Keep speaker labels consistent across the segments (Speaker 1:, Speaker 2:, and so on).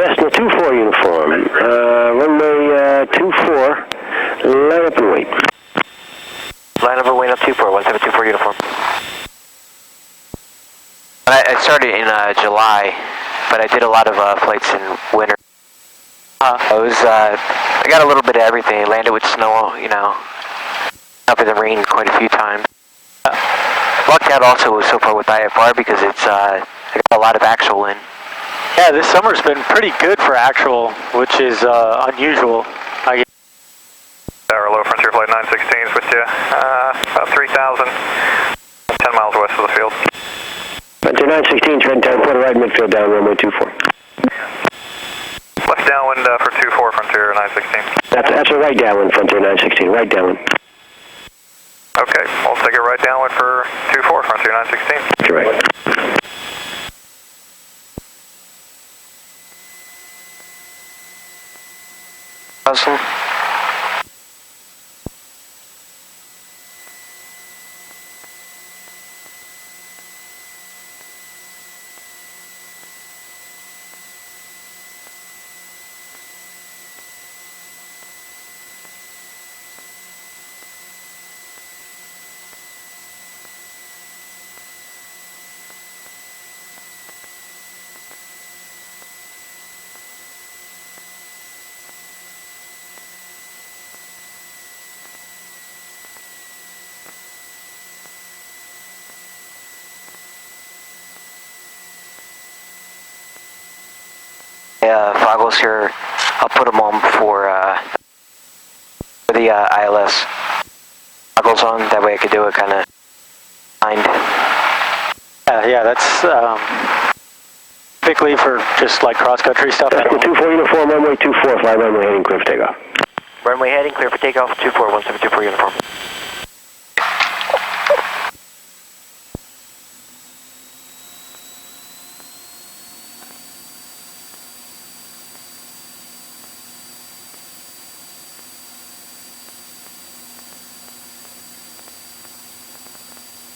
Speaker 1: Cessna 24 uniform, runway 24, line up and wait.
Speaker 2: Line up and wait on 24, 1724 uniform. I started in July, but I did a lot of flights in winter. I got a little bit of everything. I landed with snow, you know, up in the rain quite a few times. Lucked out also so far with IFR because it's I got a lot of actual in.
Speaker 3: Yeah, this summer's been pretty good for actual, which is unusual.
Speaker 4: Tower low Frontier Flight 916 with you, about 3,000, 10 miles west of the field.
Speaker 1: Frontier 916, Trenton, quarter right midfield down, runway 24.
Speaker 4: Left downwind for 24, Frontier 916.
Speaker 1: That's a right downwind, Frontier 916, right downwind.
Speaker 4: Okay, we'll take it right downwind for 24, Frontier 916.
Speaker 1: Correct.
Speaker 2: Awesome. Foggles here, I'll put them on for the ILS foggles on, that way I could do it kind of blind.
Speaker 3: Yeah, that's typically for just like cross-country stuff.
Speaker 1: That's the 24 uniform, runway 24, fly runway heading clear for takeoff.
Speaker 2: Runway heading clear for takeoff, 24, 1724 uniform.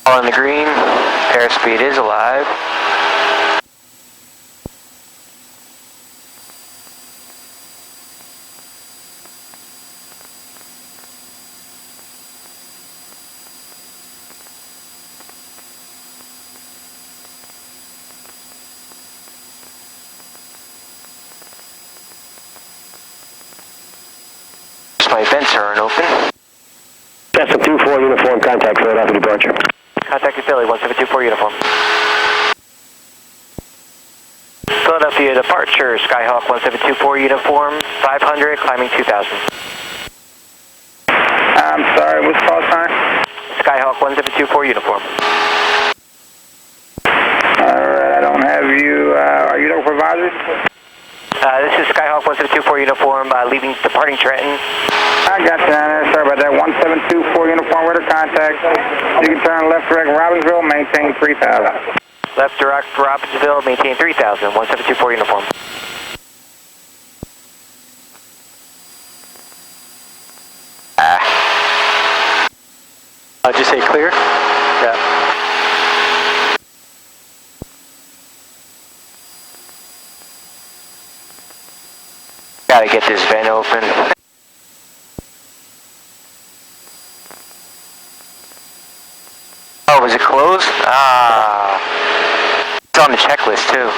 Speaker 2: On the green, airspeed is alive. My vents aren't open.
Speaker 1: That's the 24 uniform, contact Philadelphia departure.
Speaker 2: Contact Philly, 1724 uniform. Philadelphia departure, Skyhawk 1724 uniform, 500, climbing 2000.
Speaker 5: I'm sorry, what's the call sign?
Speaker 2: Skyhawk 1724 uniform.
Speaker 5: Alright, I don't have you, are you local advisors?
Speaker 2: This is Skyhawk 1724 uniform, departing Trenton.
Speaker 5: I got you down there, sorry about that, 1724 uniform, with a contact. You can turn left direct Robbinsville, maintain 3000.
Speaker 2: Left direct Robbinsville, maintain 3000, 1724 uniform.
Speaker 3: Did you say clear? Yeah.
Speaker 2: Gotta get this vent open. Oh, was it closed? Ah. It's on the checklist too.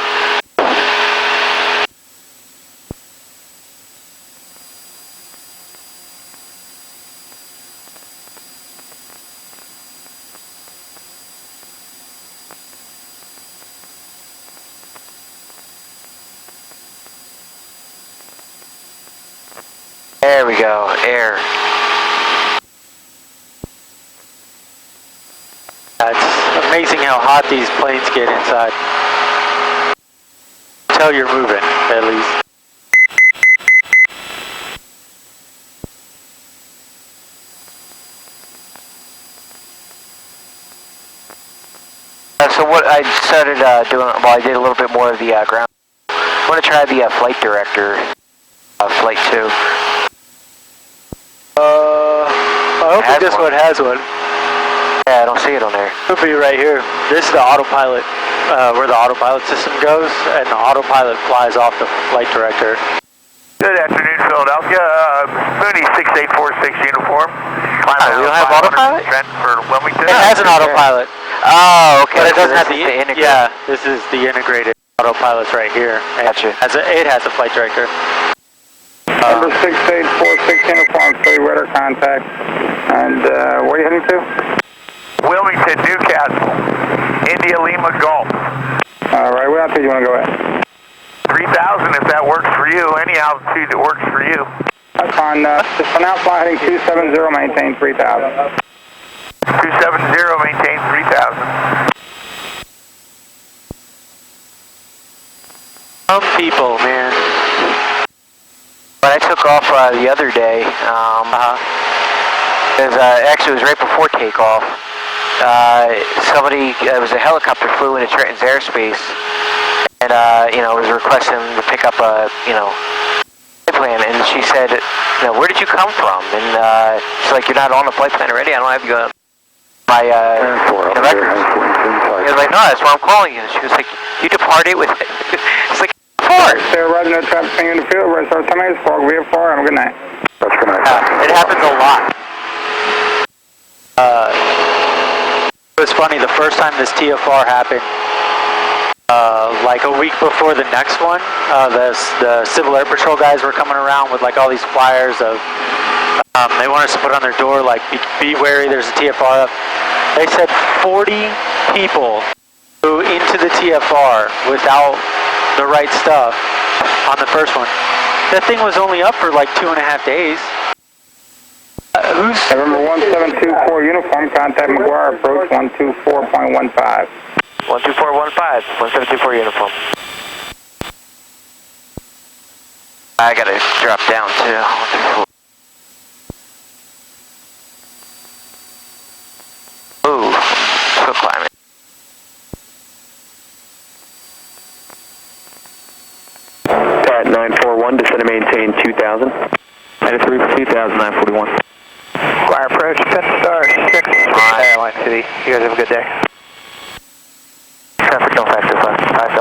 Speaker 2: There we go, air.
Speaker 3: It's amazing how hot these planes get inside. Tell you're moving, at least.
Speaker 2: So what I started doing, well, I did a little bit more of the ground. I want to try the flight director, flight 2.
Speaker 3: I don't think this one has one.
Speaker 2: Yeah, I don't see it on there.
Speaker 3: Could be right here. This is the autopilot. where the autopilot system goes, and the autopilot flies off the flight director.
Speaker 4: Good afternoon, Philadelphia. Mooney 6846 uniform.
Speaker 2: We don't have autopilot?
Speaker 4: Trent for Wilmington.
Speaker 3: It has an autopilot.
Speaker 2: Oh, okay.
Speaker 3: But it doesn't
Speaker 2: so
Speaker 3: have the
Speaker 2: integrated.
Speaker 3: Yeah, this is the integrated autopilot's right here.
Speaker 2: Gotcha.
Speaker 3: It has a flight director.
Speaker 5: Number 6846 uniform, 3 weather contact. And where are you heading to?
Speaker 4: Wilmington, Newcastle, India Lima Golf.
Speaker 5: All right, what altitude do you want to go at?
Speaker 4: 3,000 if that works for you. Any altitude that works for you.
Speaker 5: That's fine. Just for now, fly heading 270, maintain 3,000.
Speaker 4: 270, maintain 3,000.
Speaker 3: Some people, man.
Speaker 2: When I took off the other day, actually it was right before takeoff. It was a helicopter flew into Trenton's airspace, and was requesting to pick up a flight plan, and she said, where did you come from? And she's like, you're not on the flight plan already. I don't have you on my records. I was like, no, that's why I'm calling you. She was like, you departed with it. It's like,
Speaker 5: They're riding the traffic in the field. We're so 10 minutes for VOR. Have a good night.
Speaker 1: That's good night.
Speaker 3: It happens a lot. It was funny, the first time this TFR happened, like a week before the next one, the Civil Air Patrol guys were coming around with like all these flyers of, they want us to put on their door, like, be wary, there's a TFR up. They said 40 people flew into the TFR without the right stuff on the first one. That thing was only up for like 2.5 days.
Speaker 5: November 1724 uniform, contact McGuire, approach 124.15.
Speaker 2: 12415, 1724 uniform. I gotta drop down too. Ooh, still climbing.
Speaker 1: Pat 941, descend and maintain 2,000. Headed through 2,000, 941.
Speaker 4: Fire approach, 10 star 6. Airline City. You guys have a good day. Traffic don't factor 5.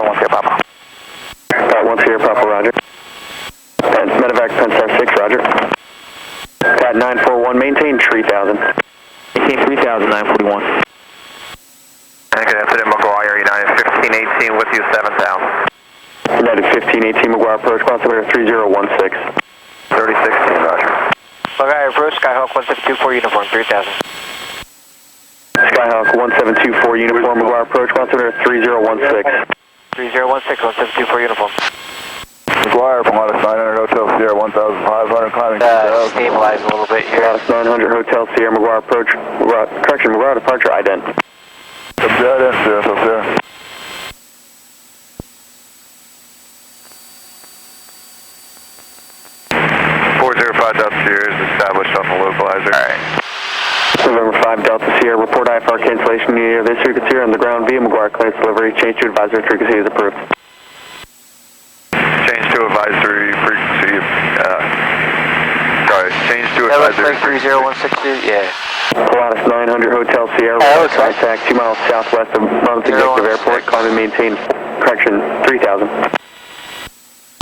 Speaker 4: 1 Sierra Papa.
Speaker 1: Pat 1 Sierra Papa, roger. Pat Medevac, Penn Star 6, roger. Pat 941, maintain 3,000. Maintain 3,000, 941.
Speaker 4: Good afternoon, McGuire, United 1518 with you, 7,000.
Speaker 1: United 1518, McGuire approach, altimeter 3016.
Speaker 4: 3016, roger.
Speaker 2: McGuire approach, Skyhawk 1724 uniform, 3000.
Speaker 1: Skyhawk 1724 uniform, McGuire approach, altimeter 3016.
Speaker 2: 3016, 1724 uniform.
Speaker 4: McGuire from Lotus 900 Hotel Sierra 1,500 climbing 2,000.
Speaker 2: Stabilize a little bit here.
Speaker 1: Lotus 900 Hotel Sierra, McGuire approach, McGuire departure, ident.
Speaker 4: Ident, Sierra. 405 Delta Sierra is established on the localizer.
Speaker 1: Alright. November 5 Delta Sierra, report IFR cancellation near this frequency on the ground via McGuire clearance delivery. Change to advisory frequency is approved.
Speaker 4: Change to advisory frequency. Change to
Speaker 2: That looks
Speaker 4: advisory.
Speaker 2: like 30162, yeah.
Speaker 1: Lotus 900 Hotel Sierra, contact 2 miles southwest of Monmouth Executive Airport, climb and maintain, 3,000.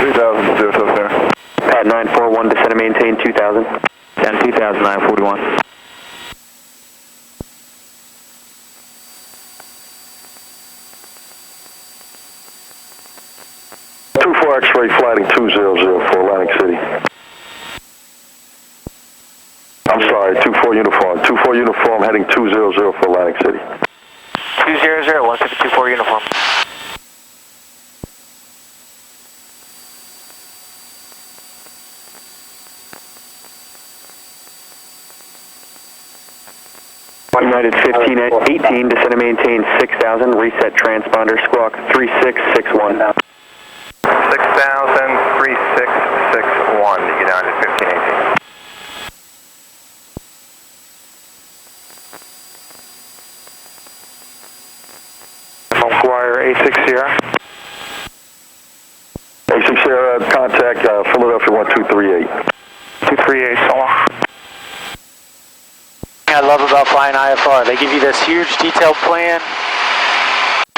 Speaker 4: 3,000, Hotel Sierra.
Speaker 1: Pat 941, descend and maintain 2,000. Down 2,000, 941. X-ray flighting 200 for Atlantic City. I'm sorry, 24 uniform. 24 uniform heading 200 for Atlantic City.
Speaker 2: 200, 1724 uniform.
Speaker 1: United 1518, descend and maintain 6,000, reset transponder, squawk 3661.
Speaker 4: 6,000, 3661, United 1518. McGuire 86 Sierra.
Speaker 1: 86 Sierra, contact Philadelphia 1238.
Speaker 4: 238, so long.
Speaker 3: I love about flying IFR. They give you this huge detailed plan.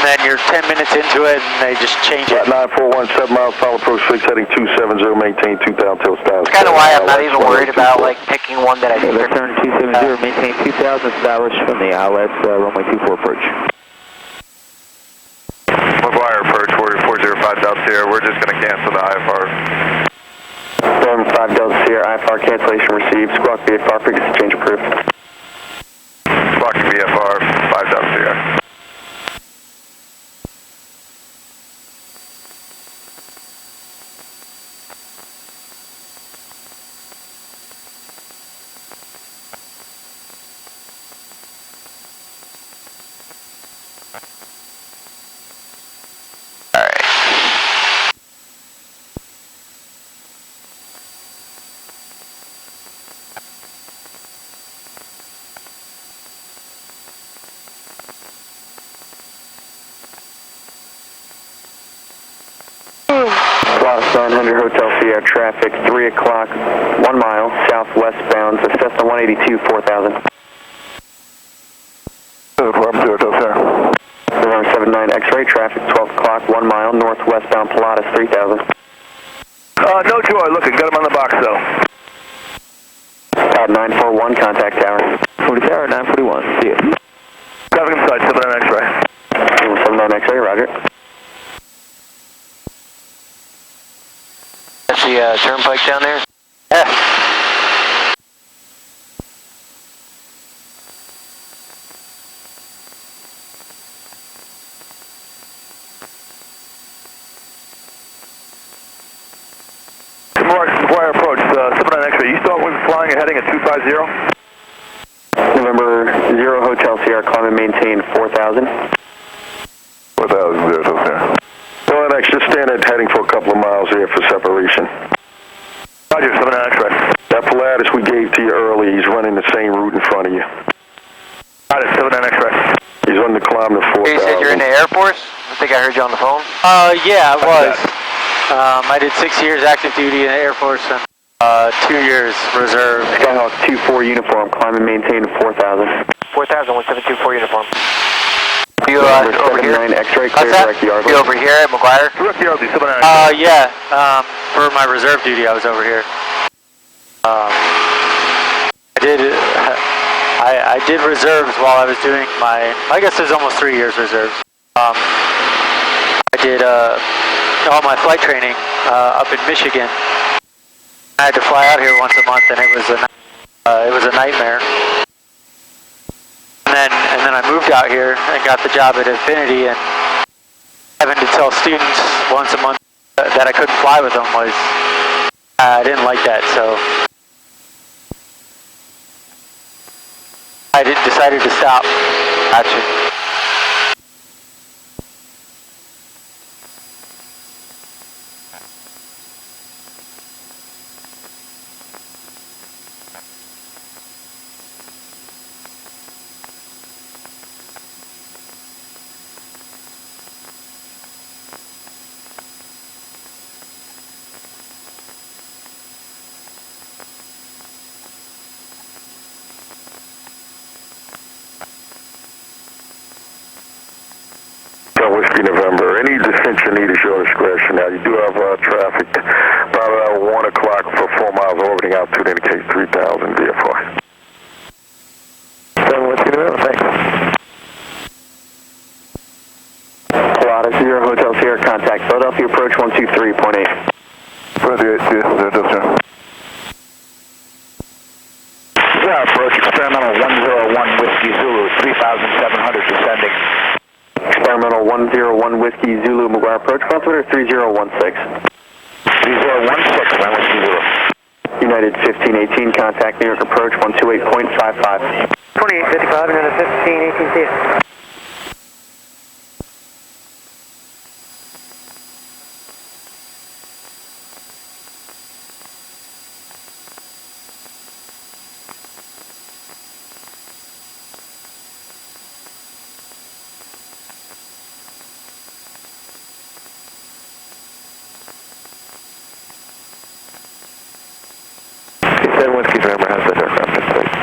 Speaker 3: and then you're 10 minutes into it and they just change it.
Speaker 6: 941, 7 miles, final approach 6, heading 270, maintain 2 down till stop.
Speaker 2: That's kind of why I'm not even worried about like picking one that I think.
Speaker 1: Turn 270, maintain 2,000 established from the ILS Runway 24 approach.
Speaker 4: McGuire approach 405 Delta Sierra. We're just going to cancel the IFR.
Speaker 1: 75 Delta Sierra, IFR cancellation received. Squawk VFR, frequency change approved.
Speaker 4: Squawking VFR 5 Delta Sierra.
Speaker 1: Lost 900 Hotel Sierra traffic, 3 o'clock, 1 mile, southwestbound, Cessna 182, 4,000. Around 79 X-ray traffic, 12 o'clock, 1 mile, northwestbound Pilatus, 3,000.
Speaker 6: No joy, looking, got him on the box though.
Speaker 1: 941, contact tower. 40 tower, 941, see you.
Speaker 6: Traffic inside, 79 X-ray.
Speaker 1: 79 X-ray, roger.
Speaker 2: That's the turnpike down there?
Speaker 3: Yeah.
Speaker 6: McGuire approach, 79 X-ray. You still flying and heading at 250?
Speaker 1: November 0 Hotel Sierra, climb and maintain 4,000.
Speaker 6: 4,000, there. So LX, just stand at heading for a couple of miles here for separation. Roger, 79 X-ray. That Pilatus we gave to you early, he's running the same route in front of you. Got it, 79 X-ray. He's on the climb to 4,000.
Speaker 2: You said you're in the Air Force? I think I heard you on the phone.
Speaker 3: Yeah, I was. I did 6 years active duty in the Air Force and 2 years reserve.
Speaker 1: Skyhawk 24 uniform, climb and maintain 4,000.
Speaker 2: 4,000, 1724 uniform. You over here?
Speaker 1: 79 X-ray, clear direct yard.
Speaker 2: You over here at McGuire?
Speaker 6: Direct the RD, 79 X-ray.
Speaker 3: Yeah, for my reserve duty I was over here. I did reserves while I was doing my, I guess it was almost 3 years reserves. I did all my flight training up in Michigan. I had to fly out here once a month, and it was a nightmare. And then I moved out here and got the job at Infinity, and having to tell students once a month that I couldn't fly with them was, I didn't like that, so I decided to stop. Gotcha.
Speaker 6: Whiskey November. Any descent you need is your discretion. Now, you do have traffic about 1 o'clock for 4 miles orbiting altitude, indicates 3,000 VFR.
Speaker 1: 7 Whiskey November, thanks. Pilatus 0 Hotel Sierra, contact Philadelphia approach 123.8.
Speaker 6: Yeah, approach experimental 101 Whiskey Zulu, 3,700 descending.
Speaker 1: Experimental 101 Whiskey Zulu McGuire approach, altimeter 3016.
Speaker 6: 3016, man, Whiskey Zulu.
Speaker 1: United 1518, contact New York approach 128.55.
Speaker 5: 2855, United 1518,
Speaker 1: Whiskey November has that aircraft in place.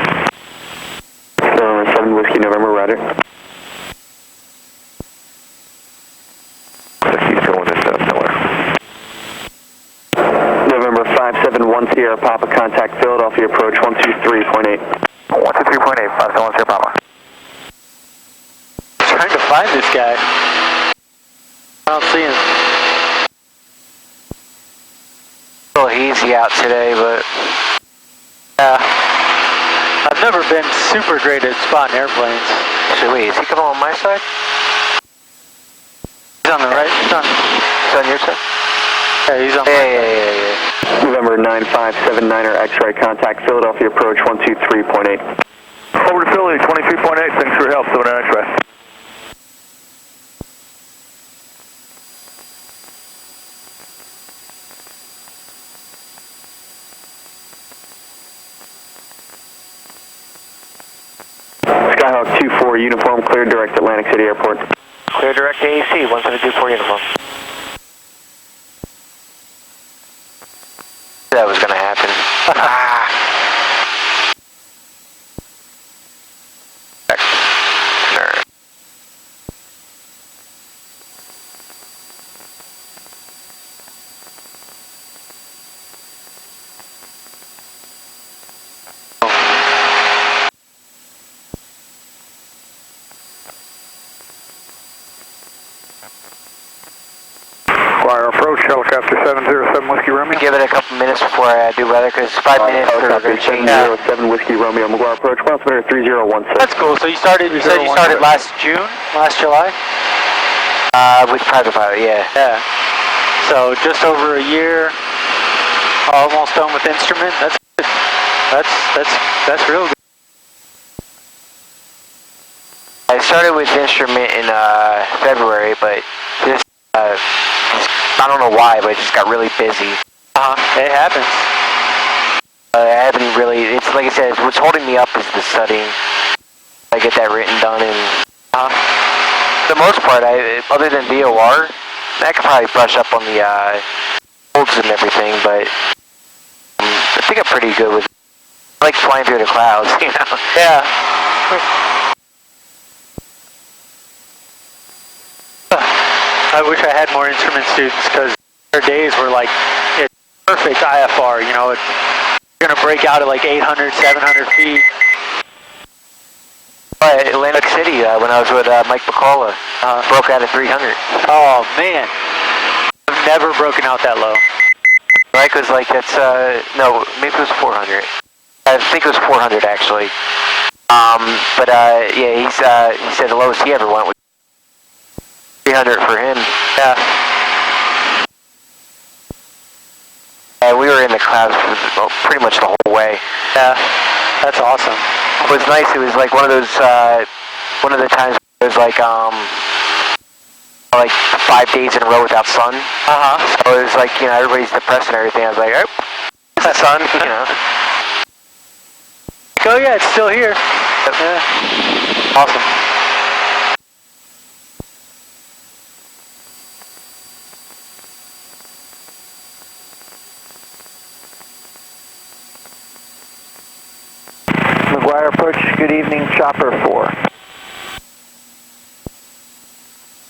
Speaker 1: 7 Whiskey November, roger. 1 Sierra Papa, contact Philadelphia approach 123.8.
Speaker 4: 123.8, 571 Sierra Papa.
Speaker 3: Trying to find this guy. I don't see him.
Speaker 2: A little hazy out today, but
Speaker 3: Yeah. I've never been super great at spotting airplanes.
Speaker 2: actually, wait, is he coming on my side?
Speaker 3: He's on the right. He's
Speaker 2: He's on your side?
Speaker 3: yeah, he's on my side.
Speaker 2: Yeah.
Speaker 1: November 9579er X-ray, contact Philadelphia approach 123.8.
Speaker 6: Over to Philly, 23.8, thanks for your help, 79 X-ray.
Speaker 1: Skyhawk 24, uniform, clear direct Atlantic City Airport.
Speaker 2: Clear direct AAC, 1724 uniform. That was gonna happen. Nerd.
Speaker 5: Wire approach, helicopter 707 Whiskey Romeo.
Speaker 2: Give it a couple minutes before I do weather, because 5 minutes for
Speaker 1: Helicopter
Speaker 2: a change.
Speaker 1: 707 Whiskey Romeo, McGuire approach, altimeter 3016.
Speaker 3: That's cool. So you said you started last June, last July?
Speaker 2: With private pilot, yeah.
Speaker 3: Yeah. So just over a year, almost done with instrument. That's good. That's real good.
Speaker 2: I started with instrument in February, but just I don't know why, but it just got really busy.
Speaker 3: It happens.
Speaker 2: I haven't really. It's like I said, what's holding me up is the studying. I get that written done, and for the most part, other than VOR, I could probably brush up on the holds and everything, but I think I'm pretty good with. I like flying through the clouds, you know.
Speaker 3: Yeah. I wish I had more instrument students, because their days were like, it's perfect IFR, you know, it's going to break out at like 800, 700 feet.
Speaker 2: Atlantic City, when I was with Mike McCullough, broke out at 300.
Speaker 3: Oh, man. I've never broken out that low.
Speaker 2: Mike was like, that's, no, maybe it was 400. I think it was 400, actually. But, yeah, he said the lowest he ever went was 300 for him.
Speaker 3: Yeah.
Speaker 2: We were in the clouds for pretty much the whole way.
Speaker 3: Yeah. That's awesome.
Speaker 2: It was nice. It was like one of those, one of the times it was like 5 days in a row without sun. So it was like, you know, everybody's depressed and everything. I was like, oh, it's the sun, you know.
Speaker 3: Oh, yeah, it's still here. Yeah. Awesome.
Speaker 5: McGuire approach, good evening, Chopper 4.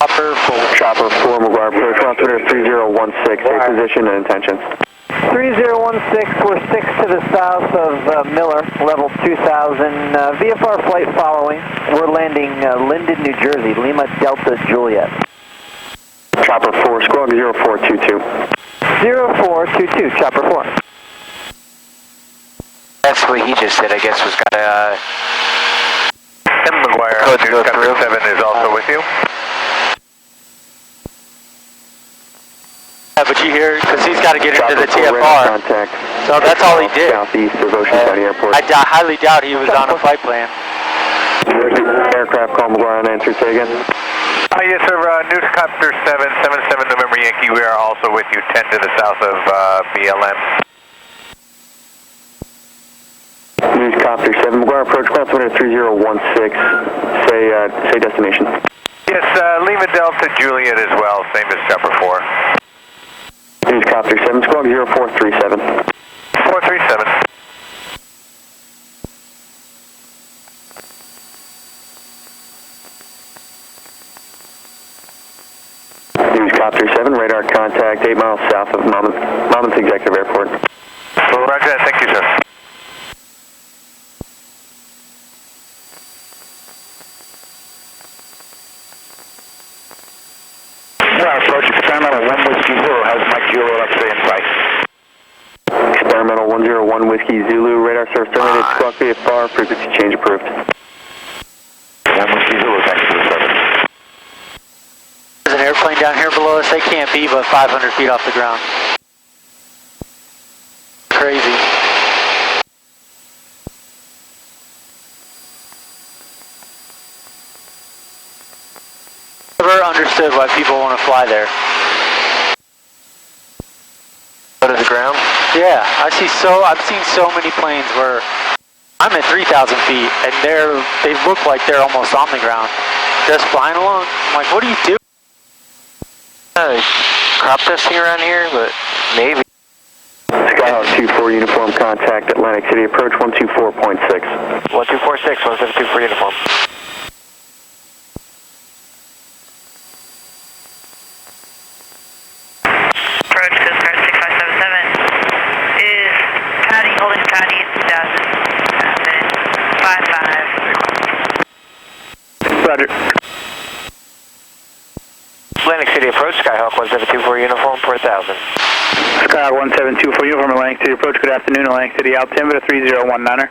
Speaker 3: Chopper 4.
Speaker 1: Chopper 4, McGuire approach, altimeter 3016, a position and intentions.
Speaker 5: 3016, we're 6 to the south of Miller, level 2000, VFR flight following. We're landing Linden, New Jersey, Lima Delta Juliet.
Speaker 1: Chopper 4, squawk 0422.
Speaker 5: 0422, Chopper 4.
Speaker 2: That's what he just said, I guess, was kind of,
Speaker 4: And McGuire,
Speaker 2: Code to go through.
Speaker 4: 7 is also with you.
Speaker 3: Yeah, but you hear, because he's got to get into the
Speaker 1: Chopper 4, radar
Speaker 3: TFR.
Speaker 1: contact.
Speaker 3: So that's all he did.
Speaker 1: Southeast of Ocean County Airport.
Speaker 3: I highly doubt he was on a flight plan.
Speaker 1: Aircraft call McGuire on answer, say again.
Speaker 4: Yes, sir. Newscopter 777 November Yankee. We are also with you 10 to the south of BLM.
Speaker 1: Newscopter 7, McGuire approach, altimeter 3016, say destination.
Speaker 4: Yes, Lima Delta Juliet as well, same as Chopper 4.
Speaker 1: Newscopter 7, squawk 0437.
Speaker 4: 437.
Speaker 1: Newscopter 7, radar contact 8 miles south of Monmouth Executive Airport.
Speaker 4: Roger that, thank you, sir.
Speaker 1: Approach experimental 1 Whiskey Zulu, has Mike Zulu up to in sight. Experimental 101 Whiskey Zulu, radar service terminated, squawk VFR, frequency change approved. 1 Whiskey Zulu, thank you for the service.
Speaker 3: There's an airplane down here below us. They can't be but 500 feet off the ground. Crazy. Never understood why people want to fly there.
Speaker 2: Go to the ground?
Speaker 3: Yeah, I've seen so many planes where I'm at 3,000 feet and they look like they're almost on the ground, just flying along. I'm like, what do you do?
Speaker 2: Crop testing around here, but maybe.
Speaker 1: Skyhawk 24 uniform contact Atlantic City approach 124.6.
Speaker 2: 1246, 172 uniform.
Speaker 7: Approach Coast Guard 6577 is patty, holding patty 2000, 55.
Speaker 1: Roger.
Speaker 2: Atlantic City approach, Skyhawk 1724 uniform, 4000.
Speaker 5: Skyhawk 1724 uniform, Atlantic City approach. Good afternoon, Atlantic City altimeter 3019er.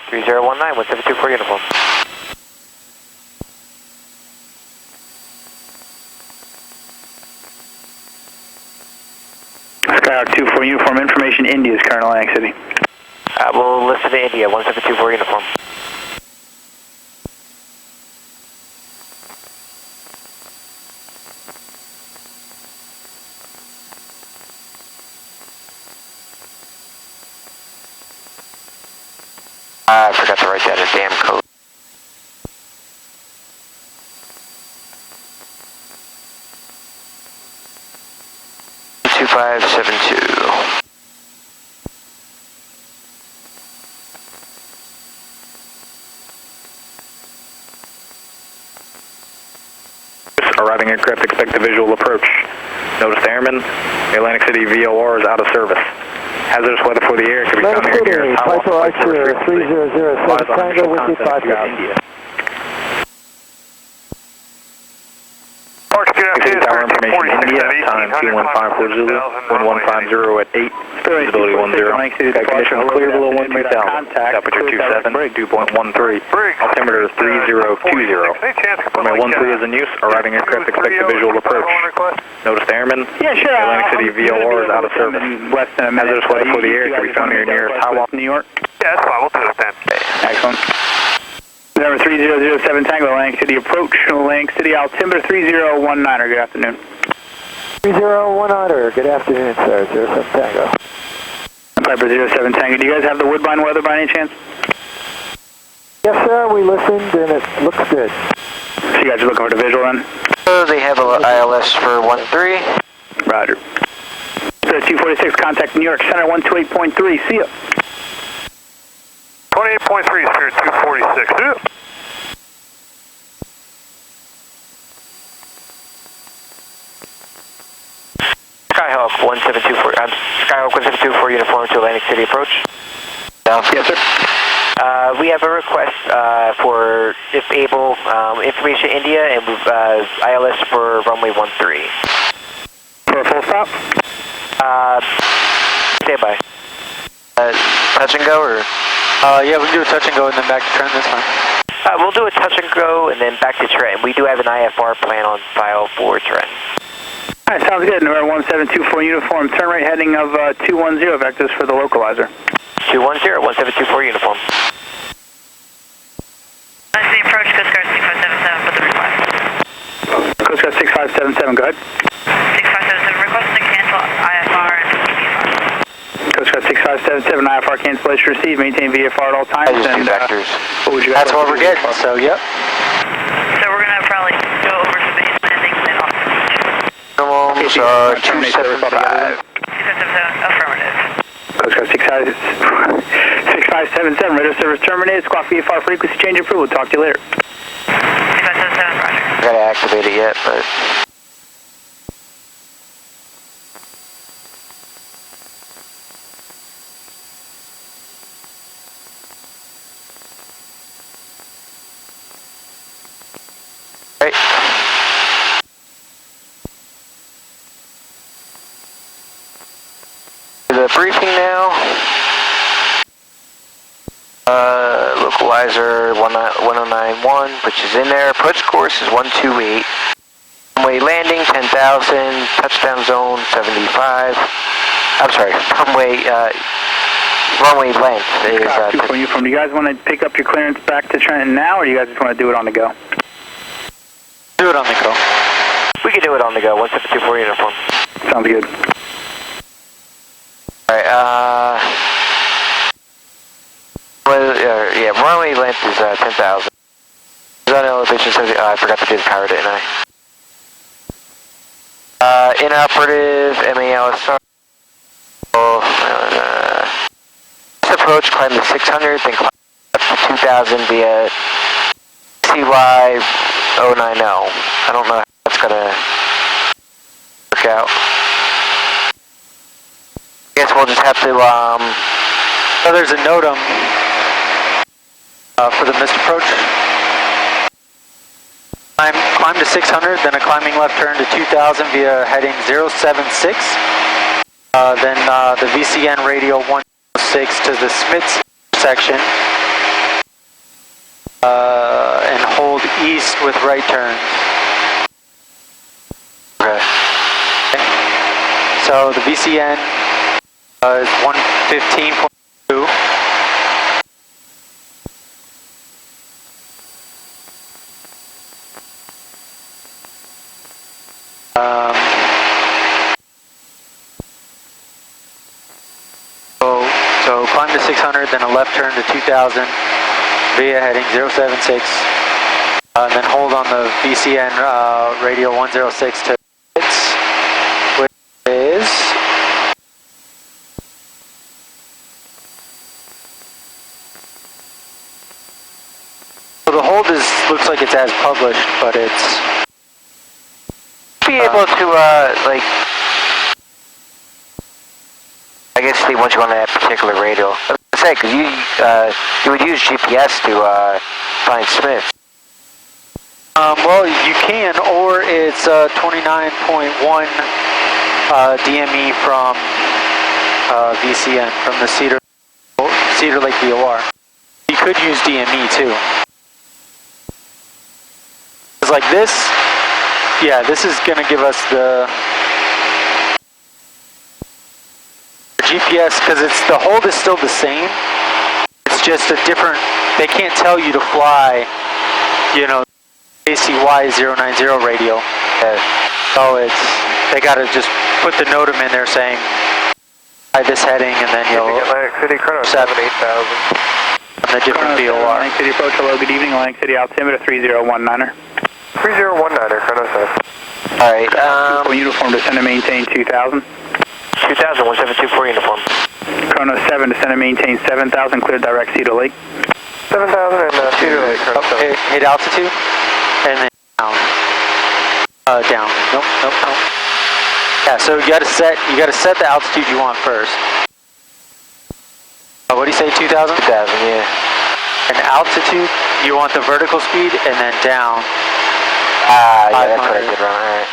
Speaker 2: 3019, 1724 uniform.
Speaker 5: Skyhawk 24 uniform, information India is current Atlantic City.
Speaker 2: We'll listen to India, 1724 uniform. I forgot to write that as damn code.
Speaker 1: Arriving aircraft expect a visual approach. Notice airmen, the Atlantic City VOR is out of service. Hazardous weather for the air could be found
Speaker 5: Atlantic
Speaker 1: near
Speaker 5: City, Piper Archer 3007 Tango with you 550.
Speaker 1: Tower information India, time 2154 Zulu, 1150 at 8, visibility 10, sky conditions clear below 13,000, temperature 27, dew point 13, altimeter is 3020. Runway 13 is in use, arriving aircraft expect a visual approach. Notice airmen, Atlantic City VOR is out of service. Hazardous weather for the air can be found near nearest Highwalk, New York.
Speaker 4: Yeah, that's fine, we'll do it then.
Speaker 1: Excellent.
Speaker 5: Number 3007 Tango, Atlantic City approach, Atlantic City altimeter 3019er, good afternoon. 3019er, good afternoon, sir, 07 Tango. Piper 07 Tango, do you guys have the Woodbine weather by any chance? Yes, sir, we listened and it looks good. So you guys are looking for the visual then?
Speaker 2: They have a ILS for 13.
Speaker 5: Roger. So 246, contact New York Center 128.3, see ya.
Speaker 4: 28.3, Spirit 246.
Speaker 2: Skyhawk 1724, Skyhawk 1724 uniform to Atlantic City approach.
Speaker 5: Yes, sir.
Speaker 2: We have a request for, if able, information India and ILS for runway 13.
Speaker 5: For a full stop?
Speaker 2: Stand by. Touch and go, or?
Speaker 3: Yeah, we can do a touch and go and then back to Trenton, that's fine.
Speaker 2: We'll do a touch and go and then back to Trenton. We do have an IFR plan on file for Trenton.
Speaker 5: Alright, sounds good. Number 1724 uniform, turn right heading of 210 vectors for the localizer.
Speaker 2: 210, 1724 uniform.
Speaker 7: That's the approach Coast Guard 6577 for the request.
Speaker 5: Coast Guard 6577, go ahead.
Speaker 7: 6577 request to cancel IFR and VFR.
Speaker 5: Coast Guard 6577, IFR cancellation received, maintain VFR at all times.
Speaker 2: I just do vectors.
Speaker 5: What would you
Speaker 3: That's what we're getting, so yep.
Speaker 7: So we're going to probably go over some base landings and then off the beach.
Speaker 2: Minimums are 275.
Speaker 7: 6577, affirmative.
Speaker 5: Coast Guard 6577, radar service terminated, squawk VFR frequency change approval. Talk to you later.
Speaker 7: 6577, roger.
Speaker 2: I gotta activate it yet, but... briefing now. Localizer 1091, which is in there. Approach course is 128. Runway landing 10,000. Touchdown zone 75. I'm sorry. Runway length is.
Speaker 5: Do you guys want to pick up your clearance back to Trenton now, or do you guys just want to do it on the go?
Speaker 3: Do it on the go.
Speaker 2: We can do it on the go. 1724 uniform.
Speaker 5: Sounds good.
Speaker 2: Alright, yeah, runway length is 10,000. Zone elevation 70. I forgot to do the power, didn't I? Inoperative, MALSR. Approach, climb to 600, then climb up to 2,000 via CY 090. I don't know how that's gonna work out. I guess we'll just have to,
Speaker 3: So there's a NOTAM for the missed approach. Climb to 600, then a climbing left turn to 2,000 via heading 076. Then the VCN radio 106 to the Smiths section. And hold east with right turn.
Speaker 2: okay.
Speaker 3: So the VCN is 115.2. So climb to 600, then a left turn to 2,000 via heading 076, and then hold on the VCN radio 106 to hits, which is so the hold looks like it's as published, but it's
Speaker 2: Be able to like. I guess they want you on that particular radio. I was gonna say, because you would use GPS to find Smith.
Speaker 3: well, you can, or it's 29.1 DME from VCN, from the Cedar Lake VOR. You could use DME too. It's like this, yeah, this is going to give us the GPS, because the hold is still the same. It's just a different, they can't tell you to fly, KACY 090 radio. So they got to just put the NOTAM in there saying, by this heading, and then you'll
Speaker 4: Atlantic City, Chrono
Speaker 3: 78,000 on the different VOR.
Speaker 5: Atlantic City approach, hello, good evening, Atlantic City altimeter 3019er.
Speaker 4: 3019er, Chrono 7.
Speaker 2: Alright,
Speaker 5: uniform descend and maintain 2000.
Speaker 2: 2000, 1724 uniform.
Speaker 5: Chrono 7, descend and maintain 7000, clear direct Cedar Lake.
Speaker 4: 7,000 and Cedar Lake, Chrono 7.
Speaker 3: Hit altitude, and then down. Down. Nope. Yeah, so you gotta set the altitude you want first. What do you say, 2,000?
Speaker 2: 2000, yeah.
Speaker 3: And altitude, you want the vertical speed, and then down.
Speaker 2: Yeah, that's what I did wrong, alright.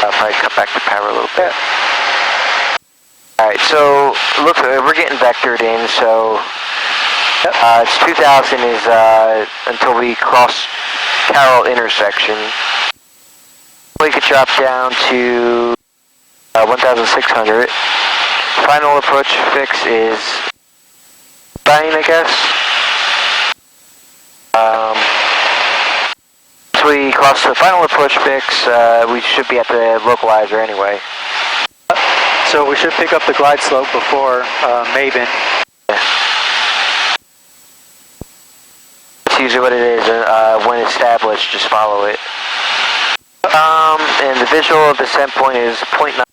Speaker 2: I'll probably cut back the power a little bit. Alright, so, look, we're getting vectored in, so, it's 2,000 is, until we cross Carroll intersection. We could drop down to 1,600. Final approach fix is 9, I guess. Once we cross the final approach fix, we should be at the localizer anyway.
Speaker 3: So we should pick up the glide slope before Maven.
Speaker 2: That's usually what it is. When established, just follow it. And the visual descent point is 0.9.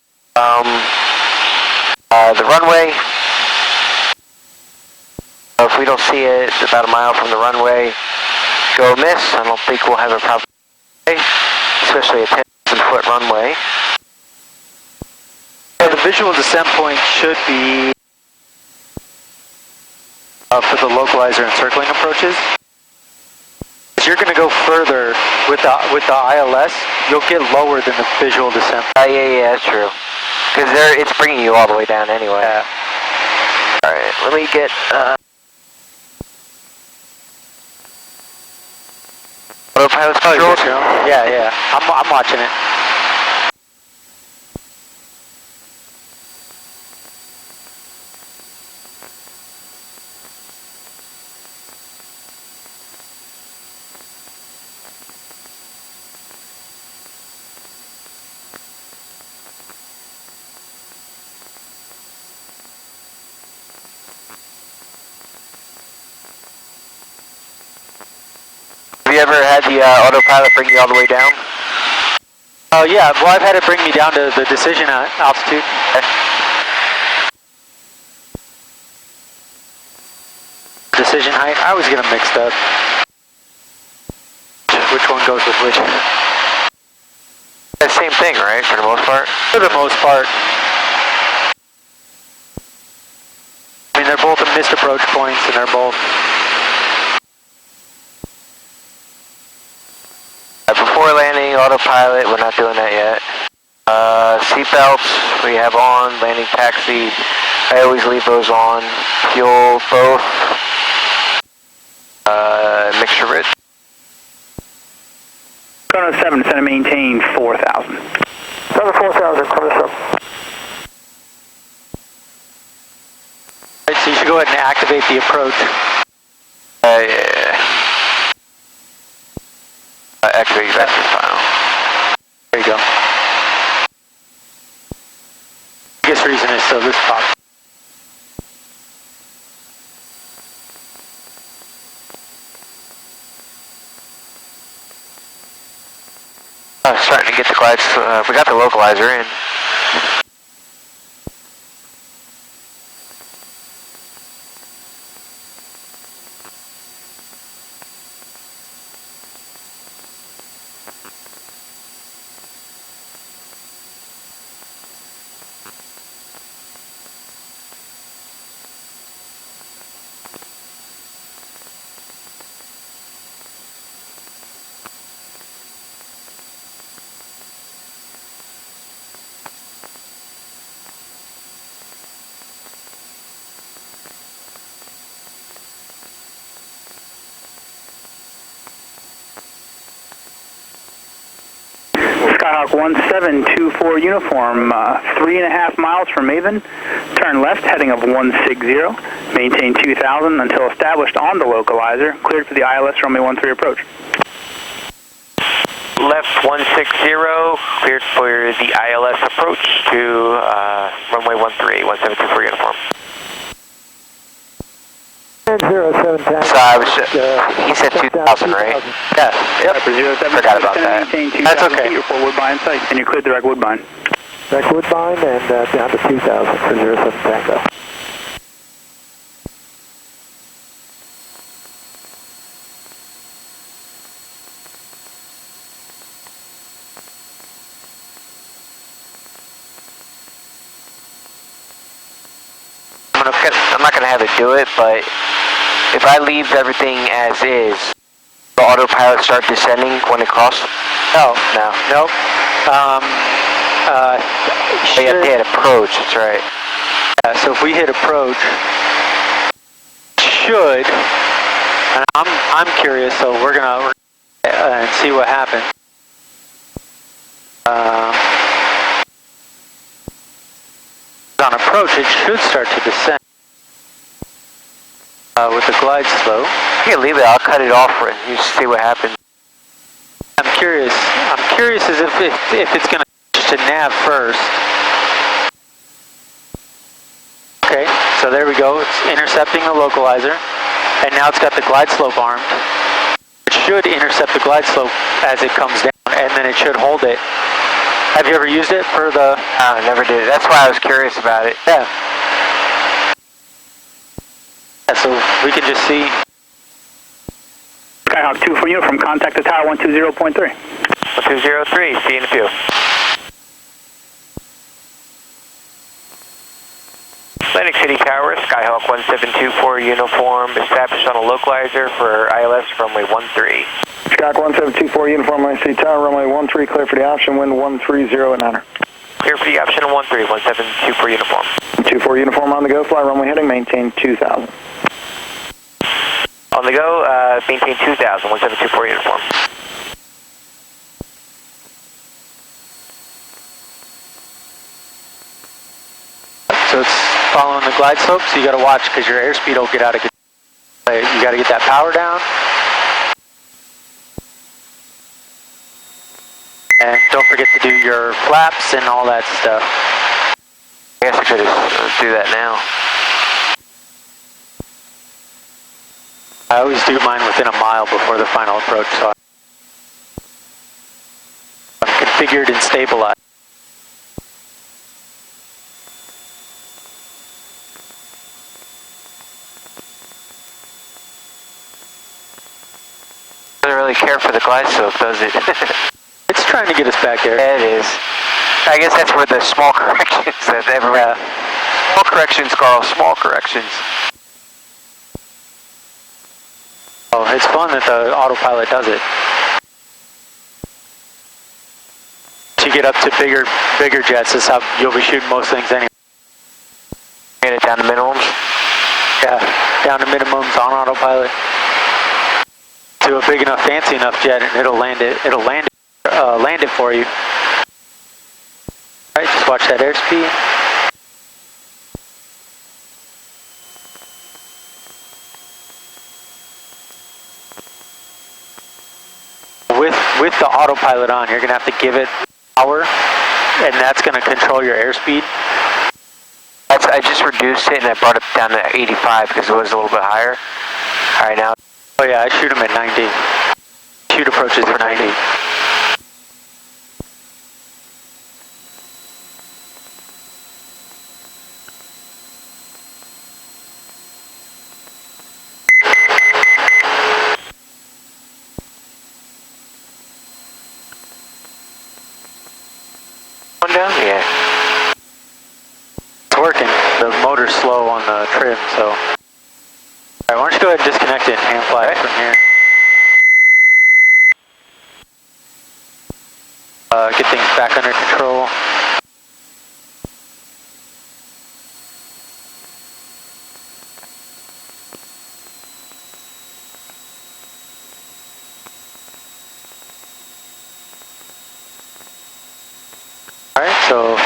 Speaker 2: The runway, if we don't see it, it's about a mile from the runway. Go miss. I don't think we'll have a problem, especially a 10,000-foot runway.
Speaker 3: So the visual descent point should be for the localizer and circling approaches. If you're going to go further with the ILS, you'll get lower than the visual descent.
Speaker 2: Yeah, that's true. Because it's bringing you all the way down anyway.
Speaker 3: Yeah.
Speaker 2: Alright, let me get, autopilot controls?
Speaker 3: Yeah. I'm watching it.
Speaker 2: Have you ever had the autopilot bring you all the way down?
Speaker 3: Oh yeah, well I've had it bring me down to the decision altitude.
Speaker 2: Okay.
Speaker 3: Decision height, I always get them mixed up. Which one goes with which?
Speaker 2: The same thing, right, for the most part?
Speaker 3: For the most part. I mean, they're both missed approach points, and they're both...
Speaker 2: Before landing, autopilot, we're not doing that yet. Seatbelts, we have on, landing taxi, I always leave those on. Fuel, both. Mixture rich.
Speaker 5: Chrono 7, send and maintain 4,000. 4,000, Chrono 7.
Speaker 3: Right, so you should go ahead and activate the approach.
Speaker 2: Yeah. Activate vector file.
Speaker 3: There you go. Biggest reason is so this pops.
Speaker 2: Starting to get the glides, we got the localizer in.
Speaker 5: Skyhawk 1724 uniform, 3.5 miles from Maven. Turn left, heading of 160. Maintain 2000 until established on the localizer. Cleared for the ILS Runway 13 approach.
Speaker 8: Left 160, cleared for the ILS approach to runway 13, 1724 uniform.
Speaker 5: 0710.
Speaker 2: So I was he said 2,000, right?
Speaker 3: Yeah. Yep.
Speaker 2: Forgot about that.
Speaker 3: That's okay.
Speaker 5: For Woodbine site, and you cleared direct Woodbine.
Speaker 9: Direct Woodbine and down to 2,000 for 07 Tango.
Speaker 2: I'm not going to have it do it, but if I leave everything as is, the autopilot start descending when it crosses?
Speaker 3: No.
Speaker 2: Nope. You have to hit approach, that's right.
Speaker 3: Yeah, so if we hit approach, should, and I'm curious, so we're gonna and see what happens. On approach, it should start to descend with the glide slope.
Speaker 2: You can leave it. I'll cut it off and you see what happens.
Speaker 3: I'm curious as if it's going to nav first. Okay, so there we go. It's intercepting the localizer, and now it's got the glide slope armed. It should intercept the glide slope as it comes down, and then it should hold it. Have you ever used it for the...
Speaker 2: No, I never did. That's why I was curious about it.
Speaker 3: Yeah. So we can just see.
Speaker 5: Skyhawk 2 for uniform, contact the tower 120.3.
Speaker 8: 1203, see you in a few. Atlantic City Tower, Skyhawk 1724 uniform, established on a localizer for ILS runway 13.
Speaker 6: Skyhawk 1724 uniform, Atlantic City Tower, runway 13, clear for the option, wind 130 at 9er.
Speaker 8: Clear for the option 13, 1724 uniform.
Speaker 1: 24 uniform on the go, fly runway heading, maintain 2000.
Speaker 8: On the go, maintain 2000, 1724 uniform.
Speaker 3: So it's following the glide slope, so you got to watch because your airspeed will get out of control. You got to get that power down. And don't forget to do your flaps and all that stuff.
Speaker 2: I guess I could just do that now.
Speaker 3: I always do mine within a mile before the final approach, so I'm configured and stabilized.
Speaker 2: Doesn't really care for the glide slope, does it?
Speaker 3: It's trying to get us back there.
Speaker 2: Yeah, it is. I guess that's where the small corrections that everyone... Small corrections, Carl, small corrections.
Speaker 3: Oh, it's fun that the autopilot does it. To get up to bigger jets is how you'll be shooting most things anyway.
Speaker 2: Get it down to minimums?
Speaker 3: Yeah, down to minimums on autopilot. To a big enough, fancy enough jet, and it'll land it for you. All right, just watch that airspeed. With the autopilot on, you're gonna have to give it power, and that's gonna control your airspeed.
Speaker 2: I just reduced it and I brought it down to 85 because it was a little bit higher. All right, now.
Speaker 3: Oh yeah, I shoot them at 90. Shoot approaches at 90.
Speaker 2: One down? Yeah.
Speaker 3: It's working. The motor's slow on the trim, so. All right, why don't you go ahead and disconnect it and hand fly it from here. Get things back under control. All right, so.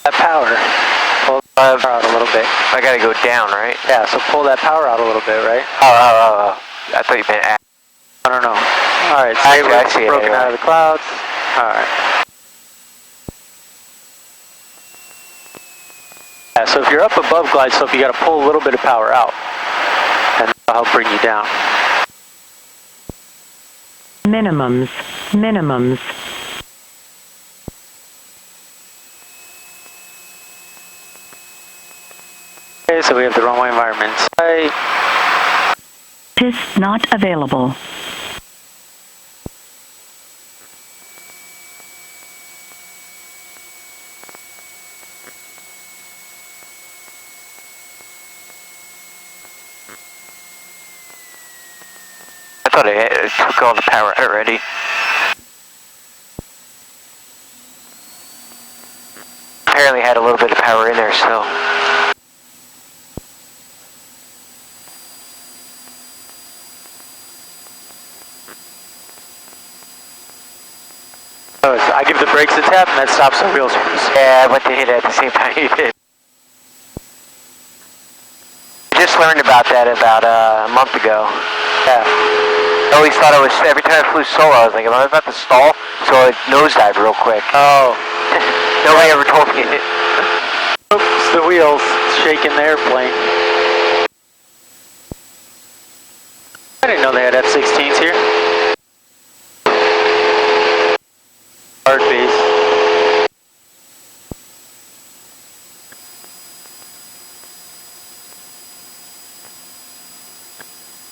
Speaker 3: That power. Pull that power out a little bit.
Speaker 2: I gotta go down, right?
Speaker 3: Yeah, so pull that power out a little bit, right?
Speaker 2: Oh. I thought you meant act.
Speaker 3: I don't know. All right, so
Speaker 2: I see it
Speaker 3: broken
Speaker 2: anyway.
Speaker 3: out of the clouds. All right. Yeah, so if you're up above glide slope, you got to pull a little bit of power out, and that'll help bring you down.
Speaker 10: Minimums.
Speaker 3: Okay, so we have the runway environment in sight.
Speaker 10: PIS not available.
Speaker 2: I thought it took all the power already. Apparently had a little bit of power in there still.
Speaker 3: So I give the brakes a tap and that stops the wheels.
Speaker 2: Yeah, I went to hit it at the same time you did. I just learned about that about a month ago.
Speaker 3: Yeah.
Speaker 2: I always thought every time I flew solo, I was like, am I about to stall? So I nosedive real quick.
Speaker 3: Oh.
Speaker 2: Nobody ever told me it.
Speaker 3: Oops, the wheels shaking the airplane. I didn't know they had F-16s here. Hard base.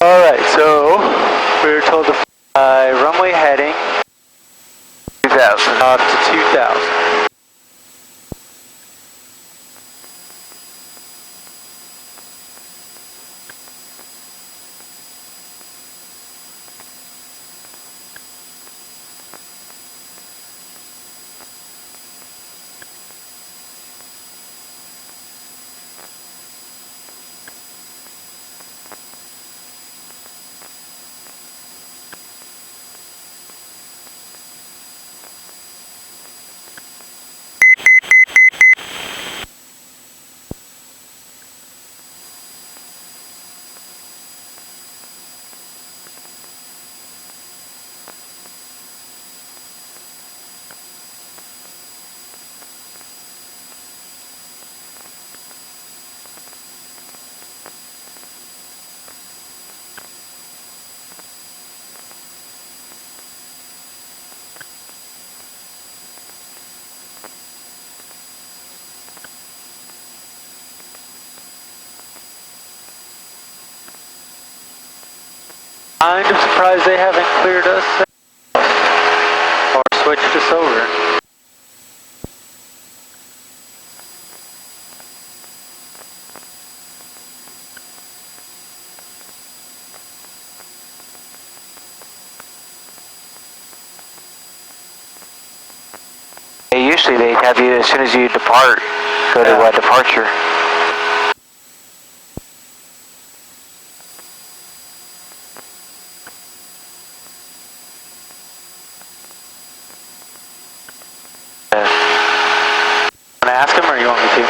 Speaker 3: Alright, so we were told to fly runway heading
Speaker 2: 2000.
Speaker 3: up to 2000. Kind of surprised they haven't cleared us or switched us over.
Speaker 2: Usually they have you, as soon as you depart, go to departure.
Speaker 3: Ask him, or you want me to?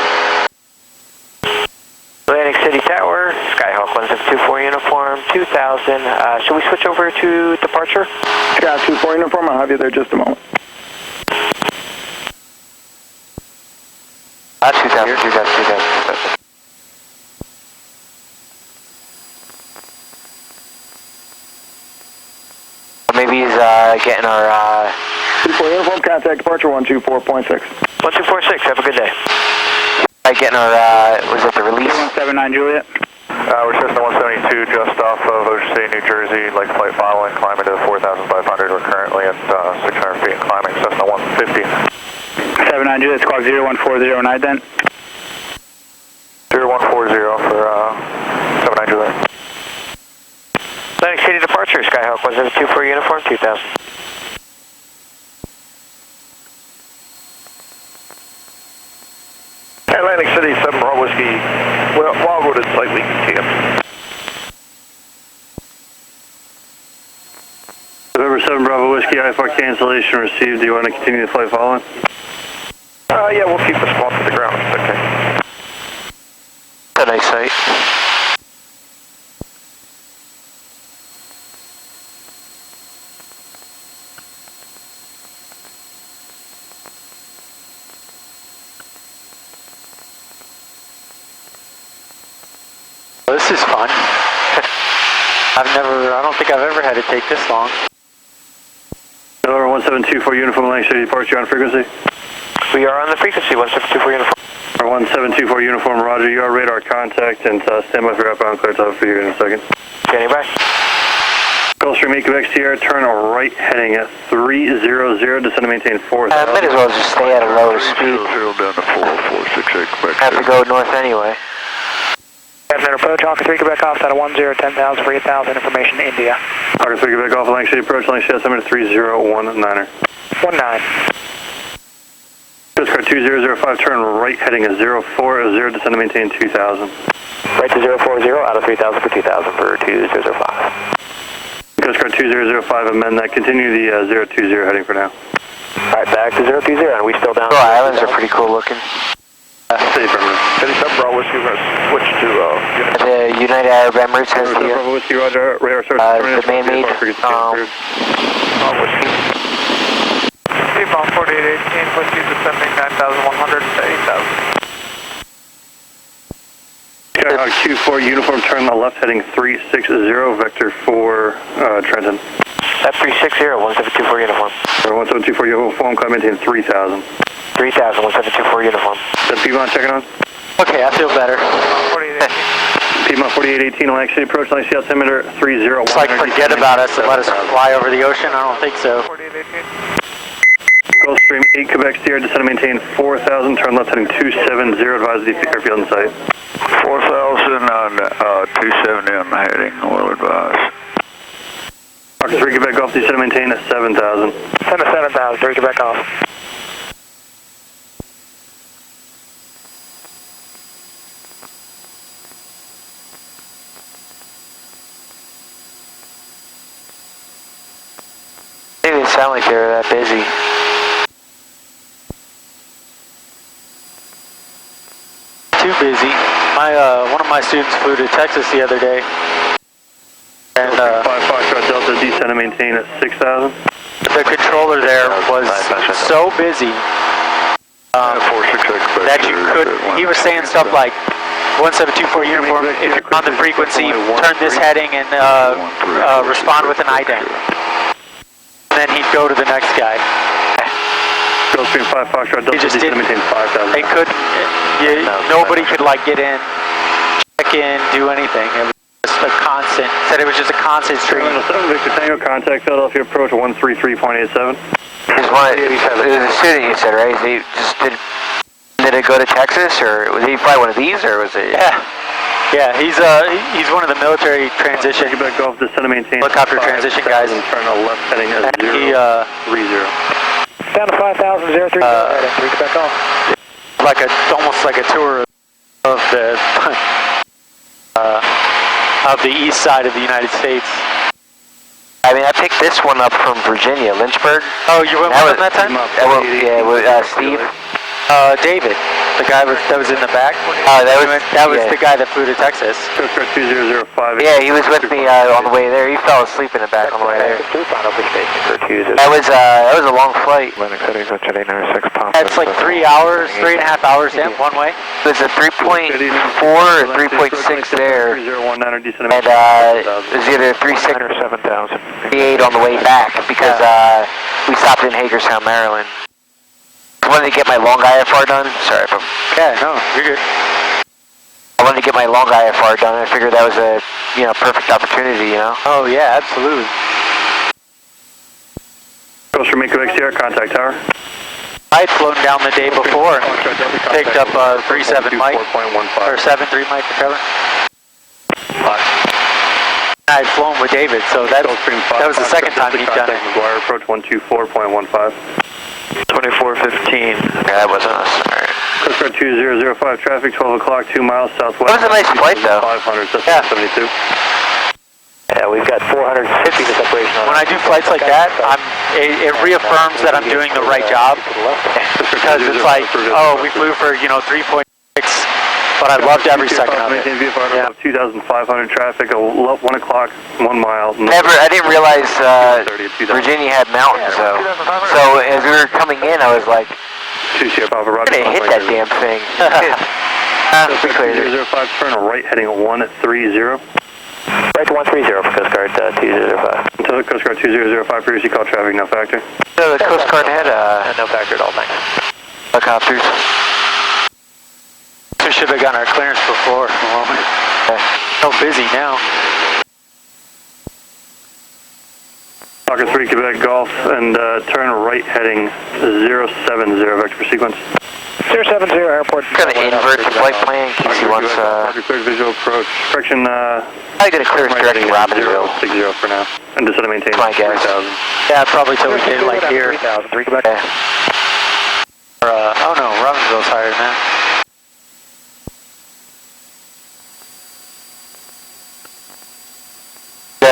Speaker 8: Atlantic City Tower, Skyhawk 1724 uniform, 2000. Should we switch over to departure?
Speaker 6: Sky 24 uniform, I'll have you there just a moment.
Speaker 2: 2000. Maybe he's getting our
Speaker 6: 24 uniform, contact departure 124.6.
Speaker 8: 1246, have a good day.
Speaker 2: Getting our, was it the release?
Speaker 5: 179 Juliet.
Speaker 4: We're Cessna 172 just off of Ocean City, New Jersey, like flight following, climbing to 4,500. We're currently at 600 feet and climbing, Cessna 150.
Speaker 5: 79 Juliet, squawk 01409 then.
Speaker 4: 0140 for 79 Juliet.
Speaker 8: Atlantic City departure, Skyhawk 1724 uniform, 2000.
Speaker 4: Atlantic City, 7 Bravo Whiskey, Wildwood is slightly TM.
Speaker 6: November 7 Bravo Whiskey, IFR cancellation received. Do you want to continue the flight following?
Speaker 4: Yeah, we'll keep the squawk to the ground. Okay.
Speaker 2: Good night sight.
Speaker 3: This is fun. I don't think I've ever had to take this long.
Speaker 6: November 1724 uniform, Atlantic City departure on frequency.
Speaker 8: We are on the frequency, 1724 uniform.
Speaker 6: 1724 uniform, roger. You are radar contact and stand by for outbound clear. I'll for you in a second.
Speaker 8: Standing by.
Speaker 6: Gulfstream Quebec Sierra, turn right heading at 300, descend and maintain 4,000.
Speaker 2: Might as well just stay at a low speed.
Speaker 6: 0 down to 40468 Quebec.
Speaker 2: Have to go north anyway.
Speaker 5: Definite approach, Hawker 3 Quebec off, out of 10,000 for 8,000, information to India.
Speaker 6: Hawker 3 Quebec off, Atlantic City approach, Atlantic City altimeter 3019er.
Speaker 5: 19.
Speaker 6: Coast Guard 2005, turn right heading at 040, descend and maintain 2,000.
Speaker 8: Right to 040, out of 3,000 for 2,000 for 2005.
Speaker 6: Coast Guard 2005, amend that, continue the 020 heading for now.
Speaker 8: Alright, back to 020, and we still down?
Speaker 2: Oh, islands are pretty cool looking.
Speaker 6: City permanent.
Speaker 4: City 7 Bravo Whiskey, we're going to switch to
Speaker 2: The United Arab Emirates has the,
Speaker 6: Bravo Whiskey, roger, radar source.
Speaker 2: the man-made,
Speaker 4: Seabound 4818, Whiskey descending 9,100 to 8,000.
Speaker 6: Skyhawk Q4 uniform, turn the left heading 360, vector for Trenton.
Speaker 8: That's 360, 1724 uniform.
Speaker 6: 1724 uniform, climb maintain 3,000.
Speaker 8: 3,000, 1724 uniform.
Speaker 6: Is that P-Bond checking on?
Speaker 3: Okay, I feel better.
Speaker 4: 4818.
Speaker 5: Piedmont 4818, Atlantic City approach, Atlantic City altimeter 301.
Speaker 3: It's like forget about us and let us fly over the ocean? I don't think so.
Speaker 5: Gulfstream 8 Quebec Sierra, descend and maintain 4,000, turn left heading 270, advise the airfield in sight.
Speaker 6: 4,000 on 270 on the heading, will advise.
Speaker 5: Marcus 3 Quebec Golf, descend and maintain 7,000.
Speaker 8: 7,000, 3 Quebec off.
Speaker 2: They didn't sound like they were that busy.
Speaker 3: Too busy. One of my students flew to Texas the other day. And
Speaker 5: 5 Foxtrot Delta, descend and maintain at 6,000.
Speaker 3: the controller there was so busy that you couldn't, he was saying stuff like 1724 uniform, if you're on the frequency, turn this heading and respond with an ident. And then he'd go to the next guy.
Speaker 5: Gulfstream 5 Foxtrot Delta,
Speaker 3: just
Speaker 5: descend and maintain 5,000.
Speaker 3: They couldn't, nobody could like get in, check in, do anything. It was just a constant, said it was just a constant stream.
Speaker 5: 7 Victor Tango, contact Philadelphia approach 133.87.
Speaker 2: It was a student you said, right? He just did it go to Texas, or was he fly one of these, or was it?
Speaker 3: Yeah, he's one of the military transition
Speaker 5: Quebec Golf, descend and maintain
Speaker 3: helicopter transition guys.
Speaker 5: And turn a left heading at 030.
Speaker 8: Down to 5,000, 030, heading 3 Quebec off.
Speaker 3: Almost like a tour of the east side of the United States.
Speaker 2: I mean, I picked this one up from Virginia, Lynchburg.
Speaker 3: Oh, you went with him that time?
Speaker 2: Steve.
Speaker 3: David, the guy that was in the back. That was the guy that flew to Texas.
Speaker 5: Coast Guard 2005.
Speaker 2: Yeah, he was with me on the way there. He fell asleep in the back on the way there. That was a long flight.
Speaker 3: That's like 3 hours, 3.5 hours in one way.
Speaker 2: It was a 3.4 or 3.6 there, and it was either 3.6 or 7,000. 3.8 on the way back because we stopped in Hagerstown, Maryland. I wanted to get my long IFR done. Sorry if I'm...
Speaker 3: Yeah, no, you're good.
Speaker 2: I wanted to get my long IFR done. I figured that was a, perfect opportunity,
Speaker 3: Oh, yeah, absolutely.
Speaker 5: Gulfstream 8 Quebec Sierra, contact tower.
Speaker 3: I had flown down the day before and picked up 3.7 Mike, or 7.3 Mike, whichever. I had flown with David, so that was the second time he'd done it.
Speaker 5: McGuire approach 124.15.
Speaker 2: 2415. Yeah, that wasn't us. Alright.
Speaker 5: Coast Guard 2005, traffic 12 o'clock, 2 miles southwest.
Speaker 2: That was a nice flight though.
Speaker 5: 500, that's 72.
Speaker 8: Yeah, we've got 450 to separation on.
Speaker 3: When I do flights like that, it reaffirms that I'm doing the right job. Because it's like, oh, we flew for, 3.6, but I loved every second of it.
Speaker 5: Yeah. 2,500 traffic, 1 o'clock, 1 mile.
Speaker 2: I didn't realize Virginia had mountains though. So as we were coming in, I was like, I'm gonna hit that damn thing.
Speaker 5: Coast Guard 005, turn right heading 130.
Speaker 8: Right to 130 for Coast Guard 2005.
Speaker 5: Until the Coast Guard 2005, previously called traffic, no factor.
Speaker 2: So the Coast Guard had
Speaker 8: no factor at all, thanks.
Speaker 2: helicopters.
Speaker 3: We should have gotten our clearance before. So busy now.
Speaker 5: Fokker 3 Quebec Golf and turn right heading 070 vector sequence.
Speaker 8: 070 airport.
Speaker 2: I'm gonna invert the flight plan. KACY wants
Speaker 5: cleared visual approach. Correction.
Speaker 2: I'm gonna clear us directing Robbinsville.
Speaker 5: 60 for now. And descend and maintain 3,000.
Speaker 3: Yeah, probably till we get like here.
Speaker 8: 3 Quebec.
Speaker 3: Or, oh no, Robbinsville's higher than that.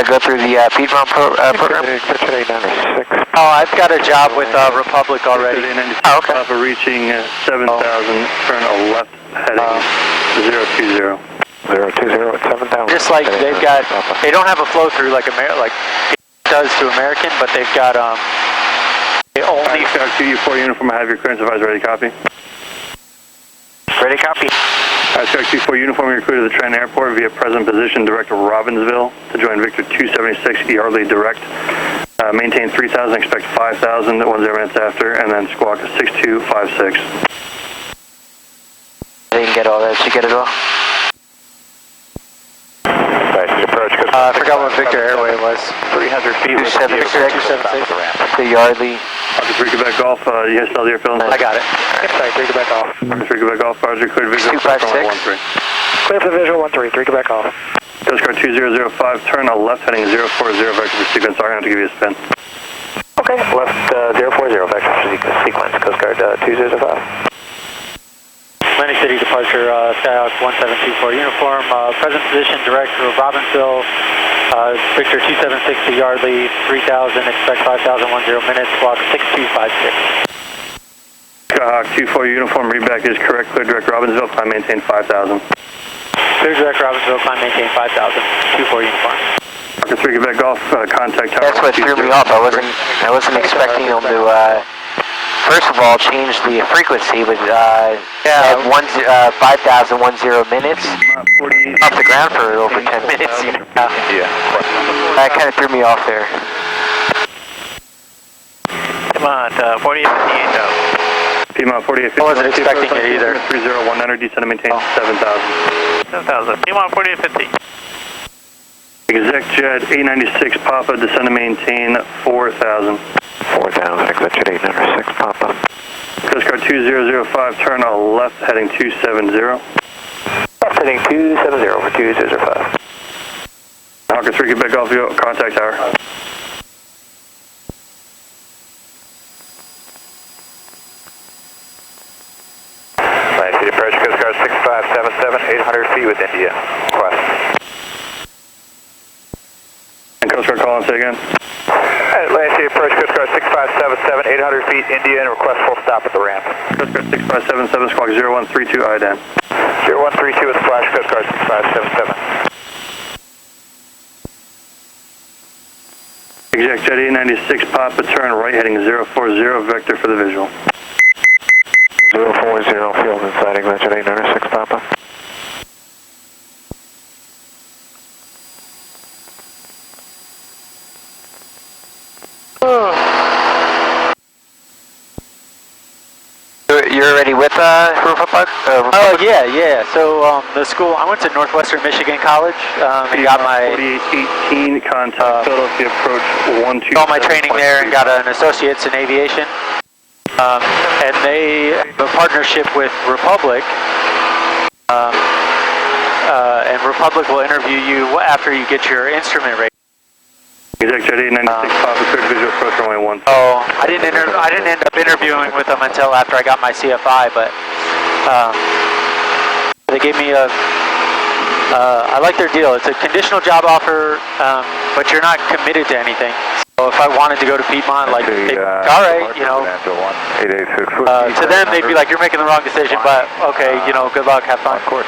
Speaker 2: Go through the Piedmont program?
Speaker 3: Oh, I've got a job with Republic already.
Speaker 5: Oh, okay. Reaching 7,000, turn a left heading 020.
Speaker 6: 020 at 7,000.
Speaker 3: Just like they don't have a flow through like it does to American, but they've got they only.
Speaker 5: QU4 uniform, I have your clearance advised, ready copy.
Speaker 2: Ready copy.
Speaker 5: QU4 uniform, you're clear to the Trenton Airport via present position, direct to Robbinsville to join Victor 276 Yardley direct. Maintain 3,000, expect 5,000 at 10 minutes after, and then squawk 6256.
Speaker 2: I didn't get all that. Did you get it all?
Speaker 3: Travis.
Speaker 1: 300 feet with
Speaker 2: 276.
Speaker 3: 276.
Speaker 2: The Yardley.
Speaker 4: Three Quebec Golf, you guys still there, Phil?
Speaker 3: I got it. Sorry, 3 Quebec Golf.
Speaker 4: Three Quebec Golf, Roger, cleared visual.
Speaker 2: 256.
Speaker 5: Clear for visual 13, 3 Quebec Golf.
Speaker 4: Coast Guard 2005, turn left heading 040, vector for sequence. I'm going to give you a spin.
Speaker 5: Okay, left 040, vector for sequence, Coast Guard 2005.
Speaker 3: Atlantic City departure, Skyhawk 1724 uniform, present position direct to Robbinsville, Victor 276 to Yardley, 3000, expect 5010 minutes, block 6256.
Speaker 4: Skyhawk 24 uniform, read back is correct, clear direct Robbinsville, climb maintain 5000.
Speaker 3: Clear direct Robbinsville, climb maintain 5000, 24 uniform.
Speaker 4: Marker 3 Quebec Golf, contact tower.
Speaker 2: That's what threw me off. I wasn't expecting them to, first of all, change the frequency, but at 5010 minutes, off the ground for over 10 minutes, you know. That kind of threw me off there.
Speaker 1: Come on, 4858 though.
Speaker 4: Piedmont 4850.
Speaker 3: I wasn't expecting it either.
Speaker 4: 3019, descend and maintain 7000.
Speaker 1: 7000. Piedmont 4850.
Speaker 4: Exec Jet 896 Papa, descend and maintain 4000.
Speaker 1: 4000, exit jet 896 Papa.
Speaker 4: Coast Guard 2005, turn left heading 270.
Speaker 5: Left heading 270 over 2005.
Speaker 4: Hawker 3 Quebec Golf, contact tower.
Speaker 1: Atlantic City approach, Coast Guard 6577, 800 feet with India. Request.
Speaker 4: And Coast Guard call and say again.
Speaker 1: Atlantic City approach, Coast Guard 6577, 800 feet India, and request full stop at the ramp.
Speaker 4: Coast Guard 6577, squawk 0132 IDAN.
Speaker 1: 0132 with flash, Coast Guard 6577.
Speaker 4: Exec Jet 896 Papa, turn right heading 040, vector for the visual.
Speaker 1: 040, field inside, Exec Jet 896 Papa.
Speaker 2: You're already with Republic?
Speaker 3: Yeah. So the school, I went to Northwestern Michigan College and got my
Speaker 4: 4818, contact Philadelphia approach 12.
Speaker 3: all my training there and got an associate's in aviation. And they have a partnership with Republic. And Republic will interview you after you get your instrument rating.
Speaker 4: Exec Jet 896 Papa, cleared visual approach runway 1.
Speaker 3: Oh, I didn't end up interviewing with them until after I got my CFI, but they gave me I like their deal. It's a conditional job offer, but you're not committed to anything. So if I wanted to go to Piedmont, like, all right, you know, to them they'd be like, you're making the wrong decision, but okay, you know, good luck, have fun. Of course.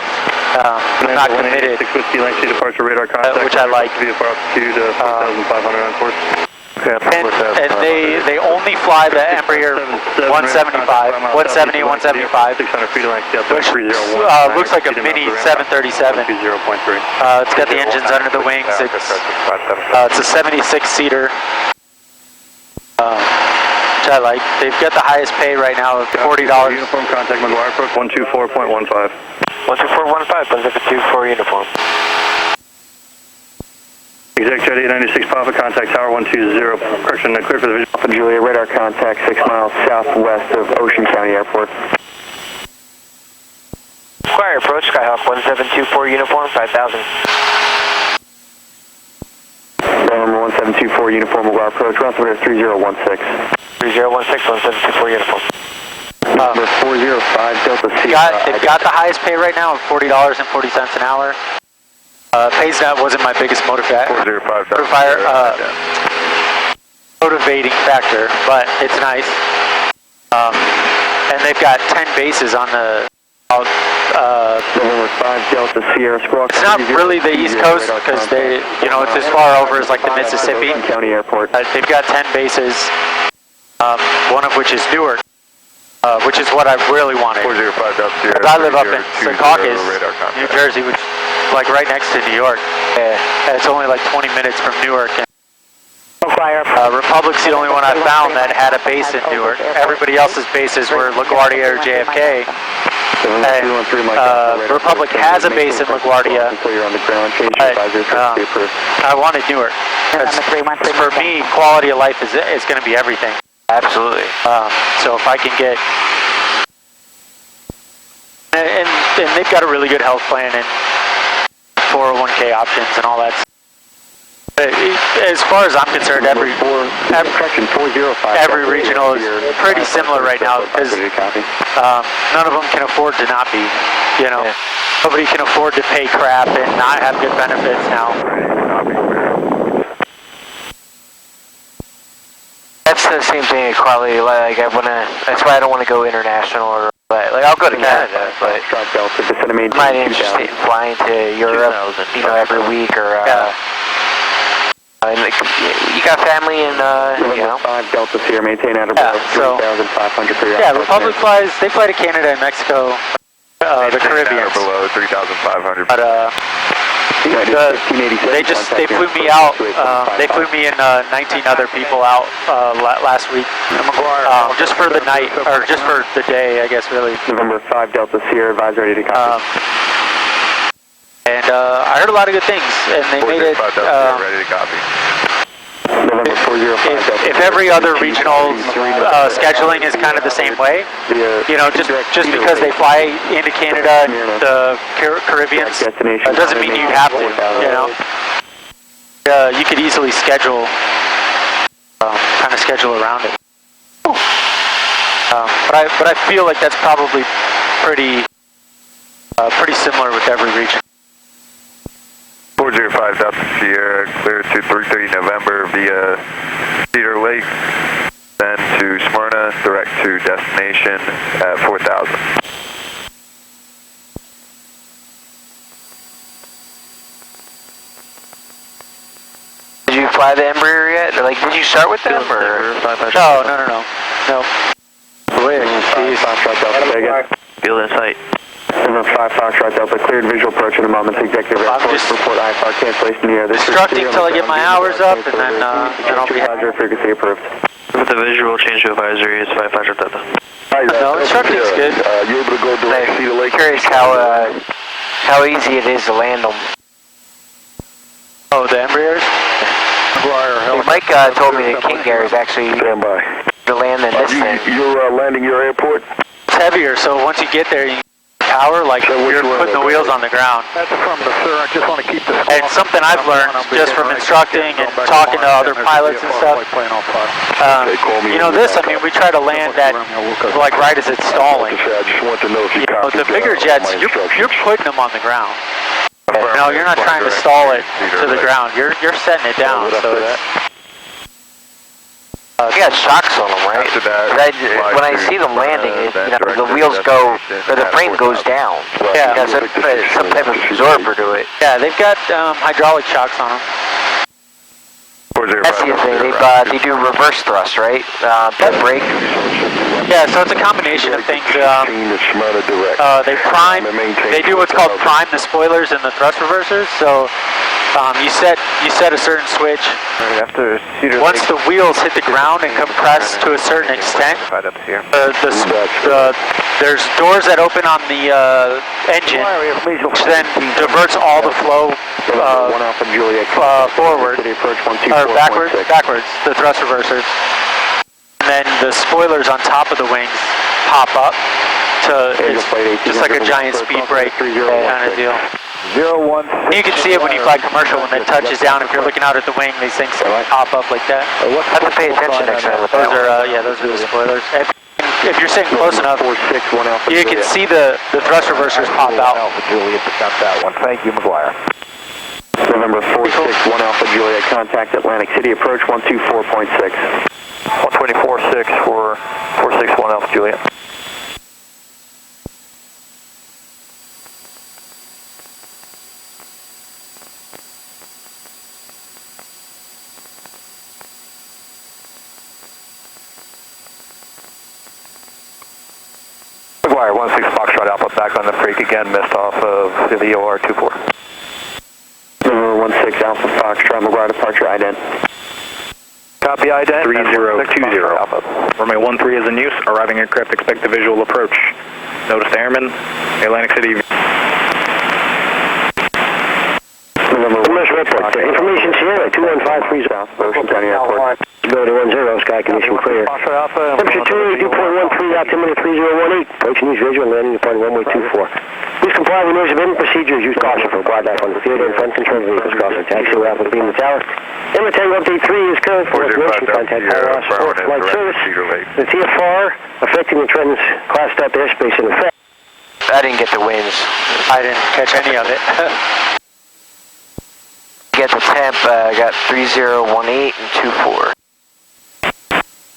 Speaker 3: I'm not committed,
Speaker 4: Departure radar contact,
Speaker 3: which I like.
Speaker 4: VFR altitude 4,500 on course.
Speaker 3: And they only fly the Embraer 175, 170, 175,
Speaker 4: 600 feet length,
Speaker 3: which looks like a mini 737. It's got the engines under the wings. It's a 76-seater, which I like. They've got the highest pay right now of $40.
Speaker 4: Uniform contact McGuire approach 124.15.
Speaker 8: 12415, Pacific 24 uniform.
Speaker 4: Exec Jet 896 Papa, contact tower 120. Correction, clear for the visual.
Speaker 5: Alpha Julia, radar contact 6 miles southwest of Ocean County Airport.
Speaker 8: Squire approach, Skyhawk 1724 uniform, 5000.
Speaker 5: Number 1724 uniform, McGuire approach, route 3016.
Speaker 8: 3016, 1724 uniform.
Speaker 5: Number 405 Delta C.
Speaker 3: They've got the highest pay right now of $40.40 an hour. PaySnap wasn't my biggest motivating factor, but it's nice. And they've got 10 bases on the
Speaker 5: November 5 Delta Sierra Squawk.
Speaker 3: It's not really the East Coast because they, you know, it's as far over as like the Mississippi.
Speaker 5: County Airport.
Speaker 3: They've got 10 bases, one of which is Newark, which is what I really wanted.
Speaker 4: 405 Delta Sierra.
Speaker 3: I live up in Secaucus, New Jersey, which is like right next to New York. And it's only like 20 minutes from Newark. And Republic's the only one I found that had a base in Newark. Everybody else's bases were LaGuardia or JFK. Republic has a base in LaGuardia, but I wanted Newark. For me, quality of life is going to be everything.
Speaker 2: Absolutely.
Speaker 3: So if I can get, and they've got a really good health plan and 401k options and all that. As far as I'm concerned, every regional is pretty similar right now because none of them can afford to not be. You know, nobody can afford to pay crap and not have good benefits now.
Speaker 2: That's the same thing. Quality, like that's why I don't want to go international or like I'll go to Canada, but I'm not interested in flying to Europe, you know, every week or. You got family and, you know.
Speaker 5: 5 Delta Sierra, maintain at about 3,500 per year.
Speaker 3: Yeah, Republic flies, they fly to Canada and Mexico, the Caribbean.
Speaker 4: Below 3,500.
Speaker 3: But, they flew me out, they flew me and 19 other people out last week, just for the night, or just for the day, I guess, really.
Speaker 5: November 5 Delta Sierra, advise ready to copy.
Speaker 3: And I heard a lot of good things, and they made it.
Speaker 4: Ready to copy.
Speaker 3: If every other regional scheduling is kind of the same way, you know, just because they fly into Canada and the Caribbean, that doesn't mean you have to. You know, you could easily schedule, kind of schedule around it. But I feel like that's probably pretty similar with every region.
Speaker 4: 405 Delta Sierra, clear to 3:30 November via Cedar Lake, then to Smyrna, direct to destination at 4,000.
Speaker 2: Did you fly the Embraer yet? Or, like, did you start with them or?
Speaker 3: No.
Speaker 1: Field in sight.
Speaker 5: Number 5 Foxtrot Delta, cleared visual approach in a moment. Executive report IFR cancellation here.
Speaker 3: Instructing until I get my hours up, and then I'll be happy.
Speaker 5: Frequency approved.
Speaker 1: With the visual change to advisory, it's 500 Delta.
Speaker 3: No, instructing's good.
Speaker 6: You able to go direct to Cedar Lake?
Speaker 2: Curious how easy it is to land them.
Speaker 3: Oh, the Embraers?
Speaker 2: Mike told me that King Air is actually
Speaker 6: Stand by.
Speaker 2: to land than this thing.
Speaker 6: You're landing your airport?
Speaker 3: It's heavier, so once you get there, you power, like you're putting the wheels on the ground.
Speaker 9: That's affirmative, sir. I just want to keep this.
Speaker 3: And something I've learned just from instructing and talking to other pilots and stuff. You know, this, I mean, we try to land at, like, right as it's stalling.
Speaker 6: I just want to know if you copy.
Speaker 3: The bigger jets, you're putting them on the ground. No, you're not trying to stall it to the ground. You're setting it down. So it's,
Speaker 2: you got shocks on them, right? When I see them landing, you know, the wheels go, or the frame goes down.
Speaker 3: Yeah.
Speaker 2: It has some type of absorber to it.
Speaker 3: Yeah, they've got hydraulic shocks on them.
Speaker 2: That's the other thing. They do reverse thrust, right? Brake.
Speaker 3: Yeah, so it's a combination of things. They prime. They do what's called prime the spoilers and the thrust reversers. So you set a certain switch. Once the wheels hit the ground and compress to a certain extent, there's doors that open on the engine, which then diverts all the flow forward, or backwards, the thrust reversers. And then the spoilers on top of the wings pop up to, it's just like a giant speed brake kind of deal. You can see it when you fly commercial, when it touches down. If you're looking out at the wing, these things pop up like that.
Speaker 2: Have to pay attention next time.
Speaker 3: Those are the spoilers. If you're sitting close enough, you can see the thrust reversers pop out.
Speaker 5: Thank you, McGuire. November 461 Alpha Juliet, contact Atlantic City, approach 124.6.
Speaker 4: 124.6 for 461 Alpha Juliet. McGuire, 16 Foxtrot Alpha, back on the freak again, missed off of the VOR-24.
Speaker 5: November 16 Alpha Foxtrot, McGuire departure, ident.
Speaker 4: Copy ident.
Speaker 1: 3020. Runway 13 is in use. Arriving aircraft expect the visual approach. Notice Airman, Atlantic City.
Speaker 5: Commercial Airport, information Sierra, 21530 South, Ocean County Airport. Visibility 10, sky condition clear. Temperature 282.13, altimeter 3018. Approaching use visual and landing upon runway 24. Please comply with notice of end procedures. Use caution for wildlife on the field and front control vehicles crossing taxi rapid beam the tower. Emma Tango update 3 is current for information. Contact ILS flight service. The TFR affecting the Trenton's classed up airspace in effect.
Speaker 2: I didn't get the winds.
Speaker 3: I didn't catch any of it.
Speaker 2: Get the temp, I got 3018 and 24.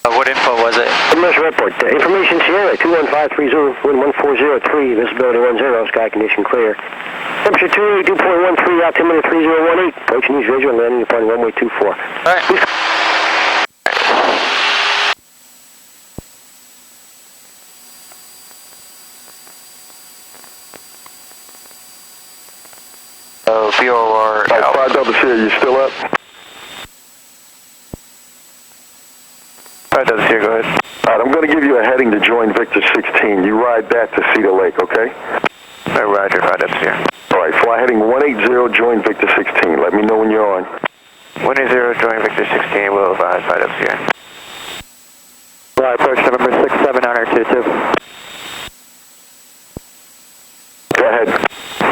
Speaker 3: What info was it?
Speaker 5: Commercial Airport, information Sierra, 21530, wind 1403, visibility 10, sky condition clear. Temperature 282.13, altimeter 3018, approaching use visual and landing upon runway 24.
Speaker 3: Alright.
Speaker 2: So, VOR.
Speaker 6: 5 Delta Sierra, you still up?
Speaker 4: 5 Delta Sierra, go ahead.
Speaker 6: Alright, I'm going to give you a heading to join Victor 16. You ride that to Cedar Lake, okay?
Speaker 4: Roger, 5 Delta Sierra.
Speaker 6: Alright, fly heading 180, join Victor 16. Let me know when you're on.
Speaker 4: 180, join Victor 16, we'll advise 5 Delta Sierra.
Speaker 9: Right, approach November 67 on R22.
Speaker 6: Go ahead.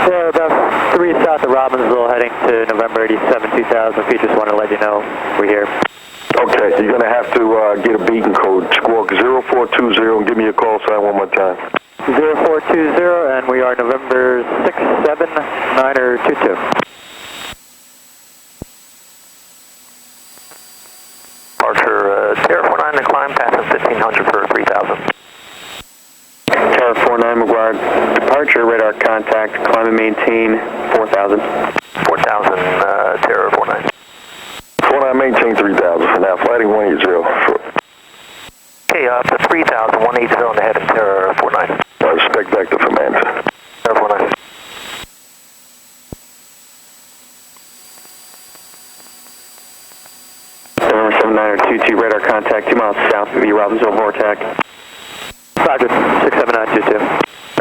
Speaker 9: So about 3 south of Robbinsville, heading to November 87, 2000 feet. Just want to let you know we're here.
Speaker 6: Okay, you're going to have to get a beacon code. Squawk 0420 and give me a call sign one more time.
Speaker 9: 0420, and we are November 679er 22.
Speaker 1: Departure, Terra 49 to climb, passing 1500 for 3000.
Speaker 5: Tower 49 McGuire, departure, radar contact, climb and maintain 4000.
Speaker 1: 4000, Terra 49.
Speaker 6: 49, maintain 3000 for now. Flighting 180.
Speaker 1: Okay, up to 3000, 180 on the head of Terra 49.
Speaker 6: Respect vector for Manta.
Speaker 1: Terra 49.
Speaker 5: November 79er 22, radar contact 2 miles south of the Robbinsville vortex.
Speaker 9: Roger, 67922.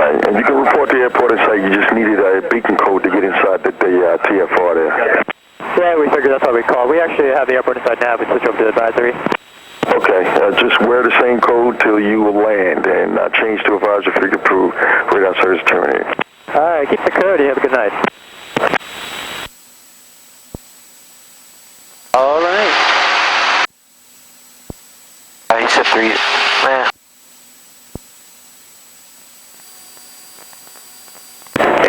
Speaker 6: And you can report to the airport and say you just needed a beacon code to get inside the TFR there.
Speaker 9: Yeah, we figured that's what we called. We actually have the airport inside now. We switch over to the advisory.
Speaker 6: Okay, just wear the same code till you land and change to advisory if you approve. Radar service terminated.
Speaker 9: All right, keep the code. You have a good night.
Speaker 2: All right. He said 3.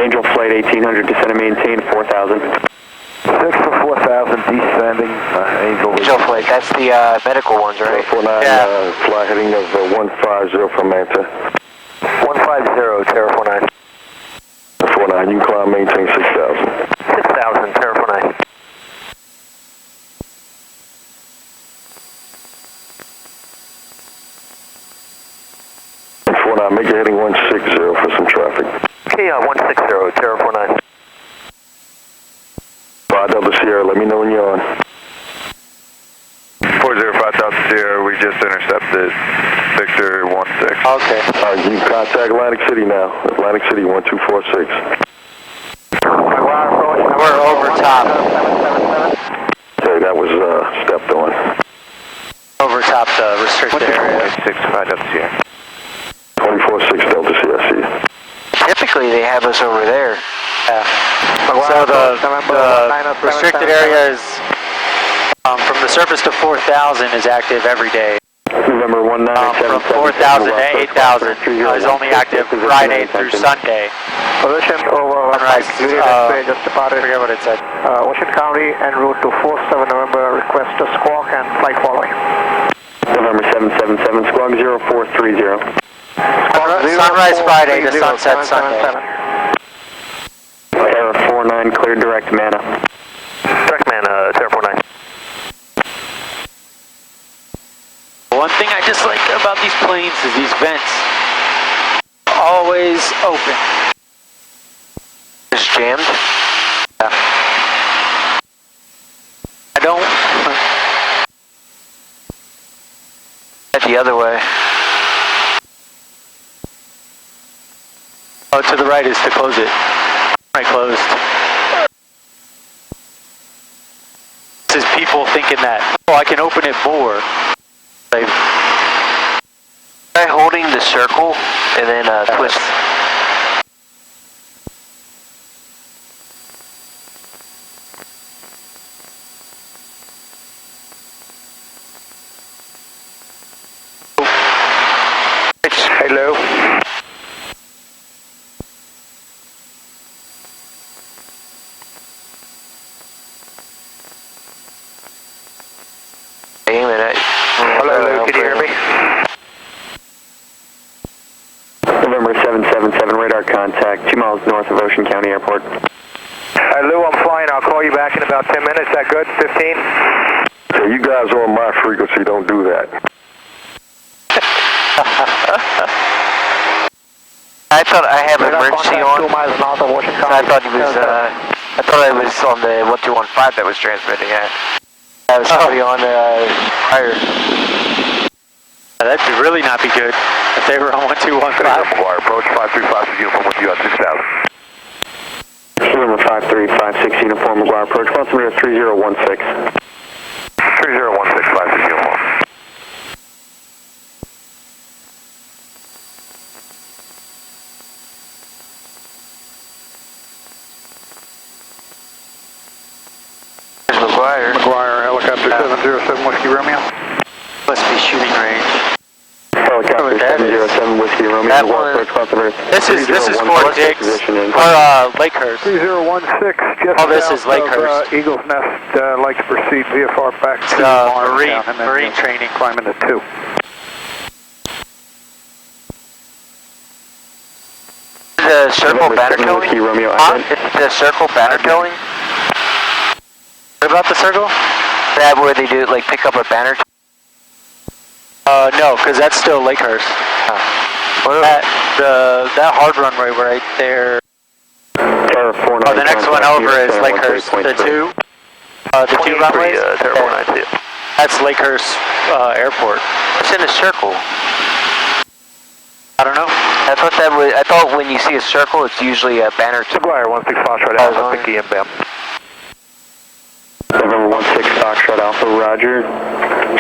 Speaker 5: Angel flight 1800, descend and maintain 4000.
Speaker 6: 6 for 4000, descending, Angel.
Speaker 2: Angel flight, that's the medical ones, right?
Speaker 6: 49,
Speaker 2: Yeah.
Speaker 6: fly heading of 150 from Manta.
Speaker 1: 150, Terra 49.
Speaker 6: 49, you can climb, maintain 6000.
Speaker 1: 6000, Terra 49.
Speaker 6: And 49, make a heading 160 for some traffic.
Speaker 1: Okay, 160, Terra 49.
Speaker 6: 5 Delta Sierra, let me know when you're on.
Speaker 4: 405 Delta Sierra, we just intercepted Victor 16.
Speaker 3: Okay.
Speaker 6: You can contact Atlantic City now. Atlantic City 1246.
Speaker 3: We're over top.
Speaker 6: Okay, that was stepped on.
Speaker 3: Over top the restricted area.
Speaker 4: 65 Delta Sierra.
Speaker 6: 246 Delta Sierra, see you.
Speaker 2: Typically, they have us over there.
Speaker 3: Yeah. So the restricted area is from the surface to 4,000 is active every day.
Speaker 5: November 1977.
Speaker 3: From 4,000 to 8,000 is only active Friday through Sunday.
Speaker 9: Position over
Speaker 3: Sunrise,
Speaker 9: just departed.
Speaker 3: I forget what it said.
Speaker 9: Ocean County en route to 47 November, request to squawk and flight following.
Speaker 5: November 777, squawk 0430.
Speaker 3: Sunrise Friday to sunset Sunday.
Speaker 5: Terra 49, clear direct Mana.
Speaker 1: Direct man, Terra 49.
Speaker 3: One thing I just like about these planes is these vents always open.
Speaker 2: It's jammed?
Speaker 3: Yeah. I don't.
Speaker 2: The other way.
Speaker 3: Oh, to the right is to close it. Right, closed. This is people thinking that, oh, I can open it more. Like,
Speaker 2: try holding the circle and then twist.
Speaker 1: Hello.
Speaker 2: Hello,
Speaker 1: can you hear me?
Speaker 5: November 777, radar contact, 2 miles north of Ocean County Airport.
Speaker 1: Lou, I'm flying. I'll call you back in about 10 minutes. That good? 15?
Speaker 6: So you guys are on my frequency, don't do that.
Speaker 2: I thought I have emergency on.
Speaker 1: 2 miles north of Washington.
Speaker 2: I thought he was. I thought I was on the 1215 that was transmitting. I was probably on higher.
Speaker 3: that'd really not be good if they were on 1215.
Speaker 4: McGuire, approach 535 uniform with you at 6000.
Speaker 5: November 5356 uniform, McGuire approach, altimeter 3016.
Speaker 4: 3016, 56 uniform.
Speaker 1: McGuire, helicopter 707 Whiskey Romeo.
Speaker 3: Must be shooting range.
Speaker 5: Helicopter 707 Whiskey Romeo,
Speaker 2: That
Speaker 5: McGuire
Speaker 2: one-
Speaker 5: approach, altimeter
Speaker 3: This is Fort Dix or Lakehurst.
Speaker 1: 3016, just
Speaker 3: Oh, this
Speaker 1: south
Speaker 3: is Lakehurst.
Speaker 1: of Eagle's Nest. Like to proceed VFR back to
Speaker 3: Marine
Speaker 1: and then
Speaker 3: training.
Speaker 1: climb into 2.
Speaker 2: The circle banner towing?
Speaker 5: Whiskey Romeo,
Speaker 2: Is the circle banner towing?
Speaker 3: What about the circle?
Speaker 2: That where they do like pick up a banner?
Speaker 3: No, because that's still Lakehurst. That hard runway right there. Oh, the next one over is Lakehurst. The two runways. That's Lakehurst Airport.
Speaker 2: It's in a circle.
Speaker 3: I don't know.
Speaker 2: I thought when you see a circle, it's usually a banner.
Speaker 1: McGuire 16 Foxtrot Alpha, Pinky inbound.
Speaker 5: November 16 Foxtrot Alpha, roger.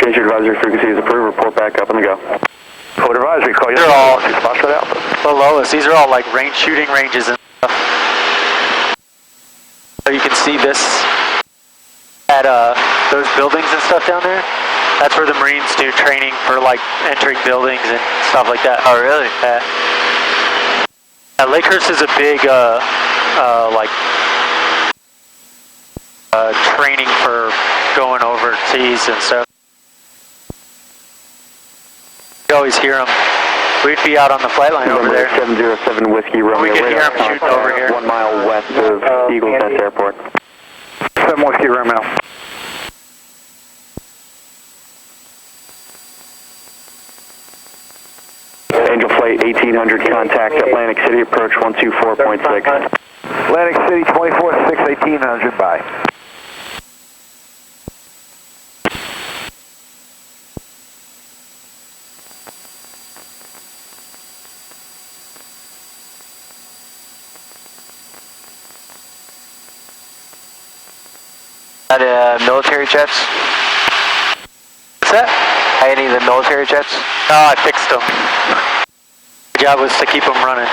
Speaker 5: Change your advisory frequency is approved, report back up on the go.
Speaker 1: Forward advisory, call you.
Speaker 3: They're all
Speaker 1: 16 Foxtrot Alpha.
Speaker 3: below us. These are all like shooting ranges and stuff. So you can see this at those buildings and stuff down there. That's where the Marines do training for like entering buildings and stuff like that.
Speaker 2: Oh, really?
Speaker 3: Lakehurst is a big training for going overseas and stuff. You always hear them. We'd be out on the flight line over there.
Speaker 5: 707 Whiskey Romeo.
Speaker 3: We could hear them shooting over here.
Speaker 5: 1 mile west of Eagle's Nest Airport.
Speaker 1: 7 Whiskey Romeo.
Speaker 5: Angel Flight 1800, contact Atlantic City, approach 124.6.
Speaker 1: Atlantic City 246, 1800, bye.
Speaker 2: Military jets?
Speaker 3: What's that?
Speaker 2: Any of the military jets?
Speaker 3: No, I fixed them. The job was to keep them running.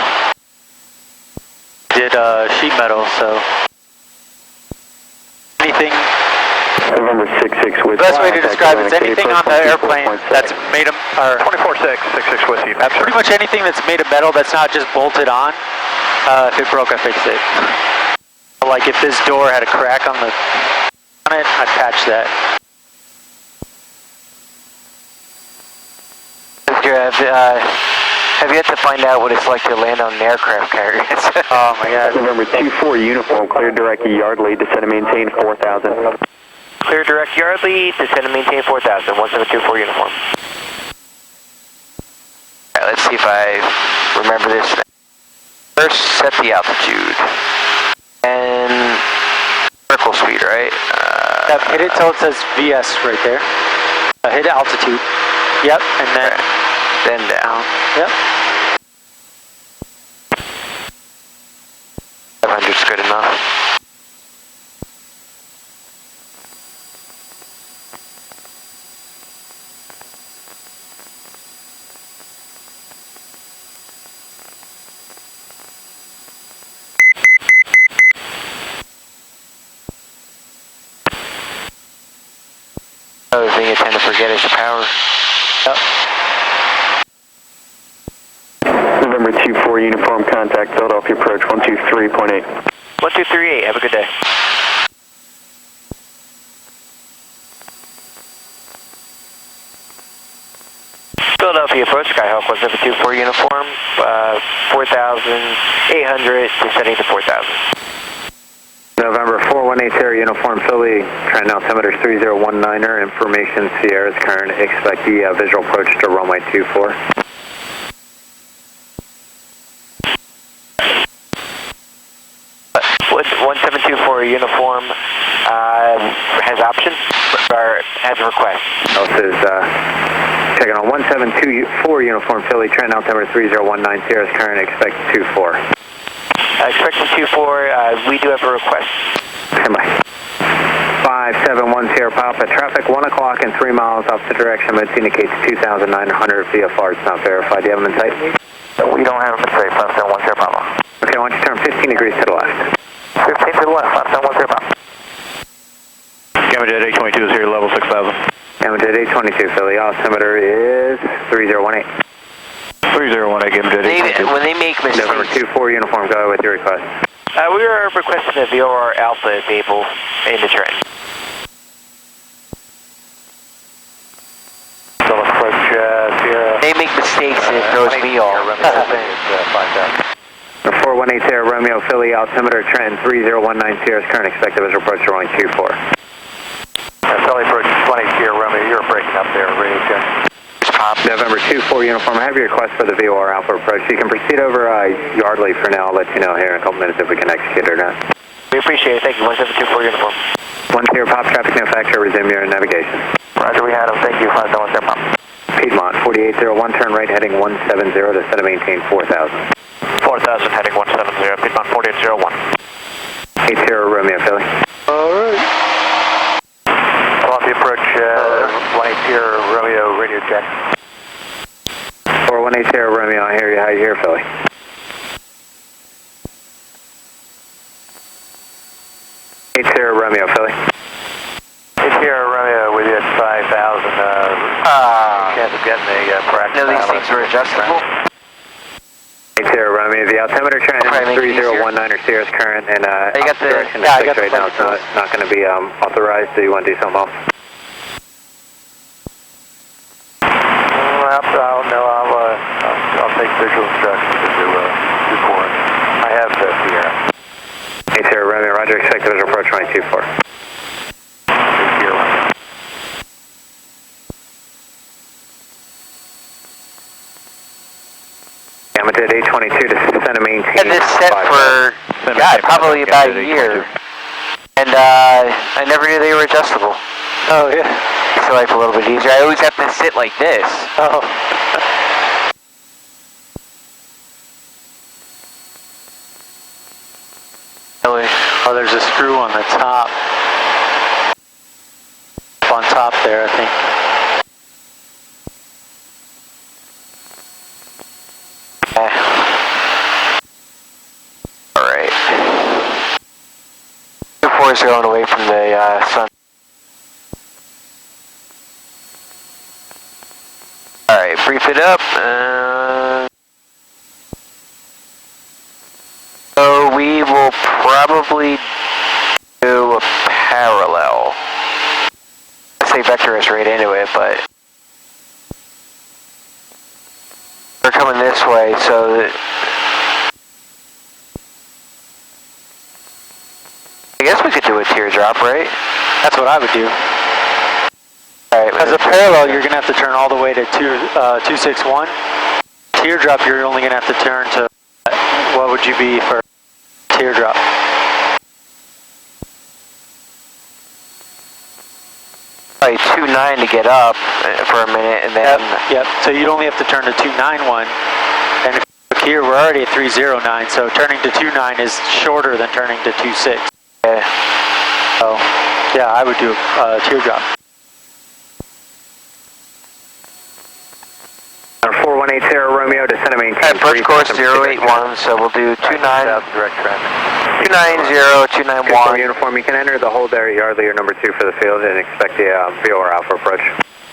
Speaker 3: Did sheet metal, so. Anything.
Speaker 5: November 66 with.
Speaker 3: The best way to describe it is anything on the airplane that's made of, or
Speaker 1: 24-6, 66 Whiskey.
Speaker 3: pretty much anything that's made of metal that's not just bolted on. If it broke, I fixed it. Like if this door had a crack on it, I'd patch that.
Speaker 2: Have yet to find out what it's like to land on an aircraft carrier.
Speaker 3: Oh my God.
Speaker 5: November 24 uniform, clear direct yard lead, descend and maintain 4,000.
Speaker 8: Clear direct yard lead, descend and maintain 4,000, 1724 uniform.
Speaker 2: Alright, let's see if I remember this. First, set the altitude. And circle speed, right?
Speaker 3: Yep, hit it till it says VS right there. Hit altitude. Yep, and then
Speaker 2: then down.
Speaker 3: Yep.
Speaker 2: good enough. Other thing you tend to forget is the power. Yep.
Speaker 5: November 24 uniform contact, Philadelphia approach 123.8.
Speaker 8: 1238, have a good day. Philadelphia approach, Skyhawk 1724 uniform, 4,800, descending to 4,000.
Speaker 1: November 418 Sierra uniform Philly, trend altimeter 3019er, information Sierra's current, expect the visual approach to runway 24.
Speaker 8: What 1724 uniform has option or has a request?
Speaker 1: This is checking on 1724 uniform Philly, trend altimeter 3019 Sierra's current, expect 24.
Speaker 8: Expecting 24, we do have a request.
Speaker 1: Stand by. 571 Sierra Papa, traffic 1 o'clock and 3 miles off the direction, but indicates 2,900 VFR. It's not verified. Do you have them in sight?
Speaker 2: We don't have them in sight, 571 Sierra Papa.
Speaker 1: Okay, I want you to turn 15 degrees to the left.
Speaker 2: 15 to the left, 571 Sierra Papa.
Speaker 1: Gamma Jet 822 is here, level 6,000. Gamma Jet 822, Philly, altimeter is 3018. 3018, Gamma Jet 822.
Speaker 2: When they make mistakes...
Speaker 1: November 24 uniform, go ahead with your request.
Speaker 8: We were requesting a VOR Alpha if able in the Trenton.
Speaker 2: They make mistakes and it throws me off.
Speaker 1: 418 Sierra Romeo, Philly, altimeter Trenton 3019 Sierra's current, expected visual approach to runway 24.
Speaker 5: Philly approach 20 Sierra Romeo, you're breaking up there, radio check.
Speaker 1: November 24 uniform, I have your request for the VOR Alpha approach. You can proceed over Yardley for now. I'll let you know here in a couple minutes if we can execute it or not.
Speaker 8: We appreciate it. Thank you. 1724 uniform.
Speaker 1: 10 Pop, traffic manufacturer, resume your navigation.
Speaker 2: Roger, we had them. Thank you. 571 Sierra Papa.
Speaker 1: Piedmont, 4801, turn right heading 170 to set and maintain 4,000.
Speaker 8: 4,000 heading 170, Piedmont 4801.
Speaker 1: 8 Sierra Romeo, Philly.
Speaker 5: Alright. Philadelphia approach 20 Sierra Romeo, radio check.
Speaker 1: 418 Sierra Romeo, I hear you. How you here, Philly? Sierra Romeo, Philly.
Speaker 5: Sierra Romeo with you at 5,000. Chance of getting a practice.
Speaker 2: No, these things are adjustable.
Speaker 1: Sierra Romeo, the altimeter trend is 3019 or Sierra's current, and direction to 6 right now. It's not going to be authorized. Do you want to do something else?
Speaker 5: I'll take visual instructions to do report. I have the Sierra.
Speaker 1: Sierra Romeo, roger, expected visual approach 224. Gamma Jet 822 to send a maintain.
Speaker 2: I had this set for, God, probably about a year. And I never knew they were adjustable.
Speaker 3: Oh, yeah.
Speaker 2: Makes life a little bit easier. I always have to sit like this.
Speaker 3: Oh. Oh, there's a screw on the top. Up on top there, I think.
Speaker 2: Alright. 2-4 is going away from the sun. Alright, brief it up. So we will probably do a parallel. I say vector is right into it, but we're coming this way, so that I guess we could do a teardrop, right?
Speaker 3: That's what I would do.
Speaker 2: Alright,
Speaker 3: as a parallel, you're going to have to turn all the way to 261. Teardrop, you're only going to have to turn to, what would you be for teardrop?
Speaker 2: Probably 29 to get up for a minute, and then...
Speaker 3: Yep. So you'd only have to turn to 291, and if look here, we're already at 309, so turning to 29 is shorter than turning to 26.
Speaker 2: Yeah.
Speaker 3: So, yeah, I would do a teardrop.
Speaker 5: 4180 Romeo, descend and maintain.
Speaker 2: Approach course 081, so we'll do 29.
Speaker 4: Direct traffic.
Speaker 2: 290, 291.
Speaker 5: Uniform, you can enter the hold there at Yardley or number 2 for the field and expect the VOR Alpha approach.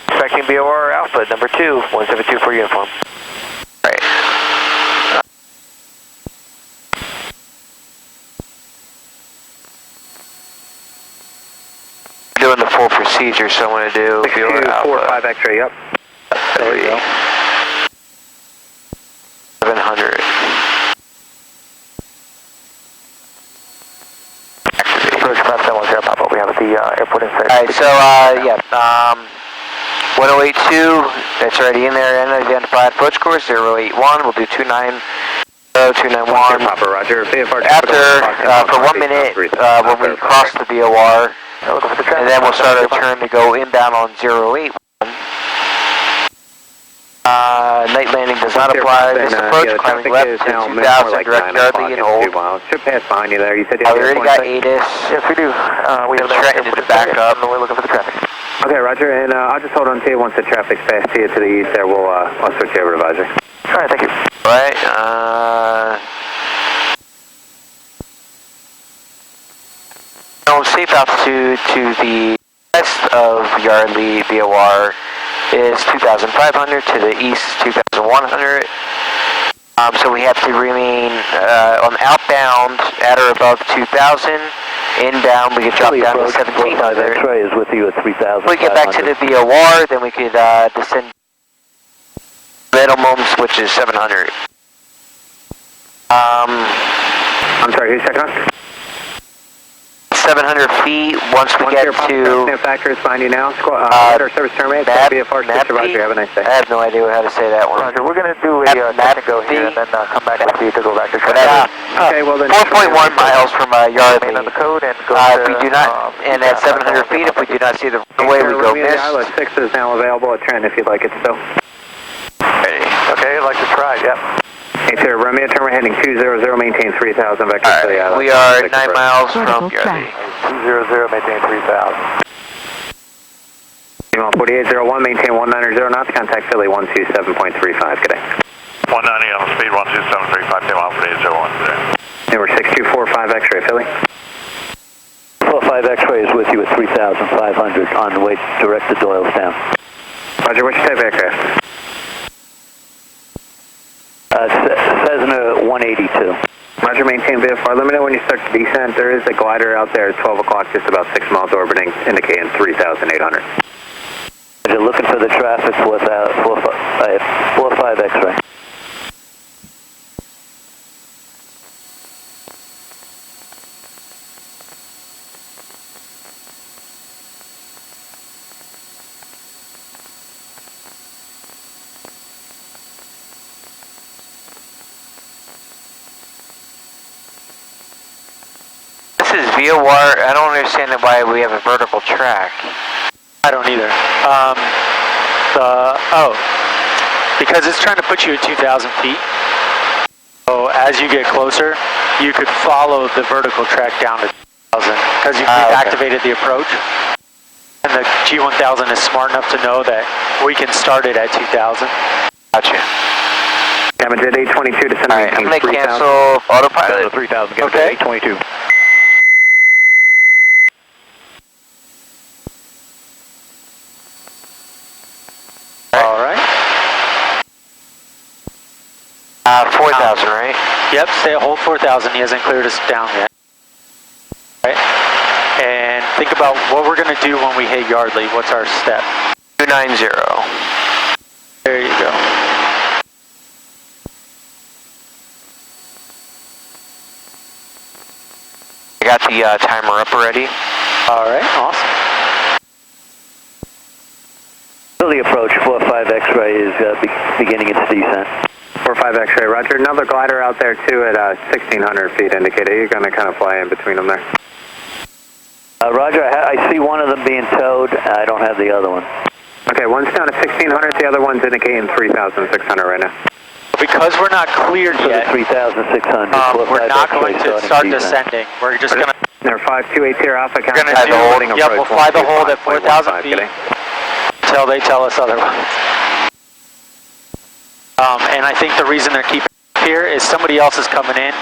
Speaker 8: Expecting VOR Alpha, number 2, 1724 uniform.
Speaker 2: Right. Doing the full procedure, so I'm going to do VOR Alpha.
Speaker 5: 6245 X-ray, yep.
Speaker 2: There you go. 700.
Speaker 8: Approach class 710 Papa, we have at the airport in Fairfield.
Speaker 2: Alright, so, yeah, 1082, that's already in there, unidentified approach course, 081, we'll do 290, 291.
Speaker 5: Papa, Roger.
Speaker 2: After, for 1 minute, when we cross the VOR, and then we'll start our turn to go inbound on 081. Night landing does not apply. This approach, climbing left to 2000, direct Yardley and hold.
Speaker 5: Should pass behind you there. You said you
Speaker 2: We already got ATIS.
Speaker 8: Yes, we do. We have
Speaker 2: Trenton to back up.
Speaker 8: We're looking for the traffic.
Speaker 5: Okay, Roger, and I'll just hold on to you once the traffic's passed to you to the east there. I'll switch you over to advisory.
Speaker 8: All right, thank you.
Speaker 2: Right, safe altitude to the west of Yardley VOR is 2,500, to the east 2,100. So we have to remain on outbound at or above 2,000. Inbound we could drop down to 1,700.
Speaker 9: X-ray is with you at 3,000.
Speaker 2: We get back to the VOR, then we could descend minimums, which is 700.
Speaker 5: I'm sorry, who's second us?
Speaker 2: 700 feet once we get to...
Speaker 5: Factor is behind you now. Letter service terminated. VFR supervisor. Have a nice day.
Speaker 2: I have no idea how to say that one.
Speaker 8: Roger, we're going to do a go here and then come back with you to go back to
Speaker 5: Okay, well then...
Speaker 2: 4.1 miles from Yardley.
Speaker 8: on the code and go
Speaker 2: If we do not, and at 700 feet, if we do not see the runway, we go miss.
Speaker 5: ILS 6 is now available at Trenton if you'd like it still.
Speaker 2: Ready.
Speaker 8: Okay, I'd like to try, yep.
Speaker 5: Hey, sir, Romeo, turn heading 200, maintain 3,000 vectors to the ILS.
Speaker 2: We are 9 miles from Yardley.
Speaker 8: 200, maintain 3,000.
Speaker 5: 4801, maintain 190 knots, contact Philly 127.35, good day.
Speaker 11: 190 on speed 12735, 10 mile 4801.
Speaker 5: Number 6245 X-ray, Philly.
Speaker 9: 45 X-ray is with you at 3,500 on the way direct to Doylestown.
Speaker 5: Roger, what's your type of aircraft? Cessna 182. Roger, maintain VFR. Let me know when you start to descent. There is a glider out there at 12 o'clock, just about 6 miles orbiting, indicating 3,800.
Speaker 9: Roger, looking for the traffic, 45 X-ray.
Speaker 2: VOR, I don't understand why we have a vertical track.
Speaker 3: I don't either. Because it's trying to put you at 2,000 feet. So as you get closer, you could follow the vertical track down to 2,000 because you've activated the approach. And the G1000 is smart enough to know that we can start it at 2,000.
Speaker 2: Gotcha.
Speaker 5: Damage at 822 to send
Speaker 2: Alright, I'm going to cancel autopilot.
Speaker 5: 3,000,
Speaker 2: okay.
Speaker 5: 822.
Speaker 3: Alright.
Speaker 2: 4,000, right?
Speaker 3: Yep, hold 4,000. He hasn't cleared us down yet. Right? And think about what we're going to do when we hit Yardley. What's our step?
Speaker 2: 290.
Speaker 3: There you go.
Speaker 2: I got the timer up already.
Speaker 3: Alright, awesome.
Speaker 9: The approach, 45 X-ray is beginning its descent.
Speaker 5: 45 X-ray, Roger. Another glider out there too at 1,600 feet indicated. You're going to kind of fly in between them there.
Speaker 9: Roger, I see one of them being towed. I don't have the other one.
Speaker 5: Okay, one's down at 1,600. The other one's indicating 3,600 right now.
Speaker 3: Because we're not cleared yet,
Speaker 9: 3,600.
Speaker 3: we're not going to start descending. We're just going to...
Speaker 5: They're 5280 Alpha
Speaker 3: We're going to do, yep, we'll fly the hold at 4,000 feet until they tell us otherwise. And I think the reason they're keeping it here is somebody else is coming in.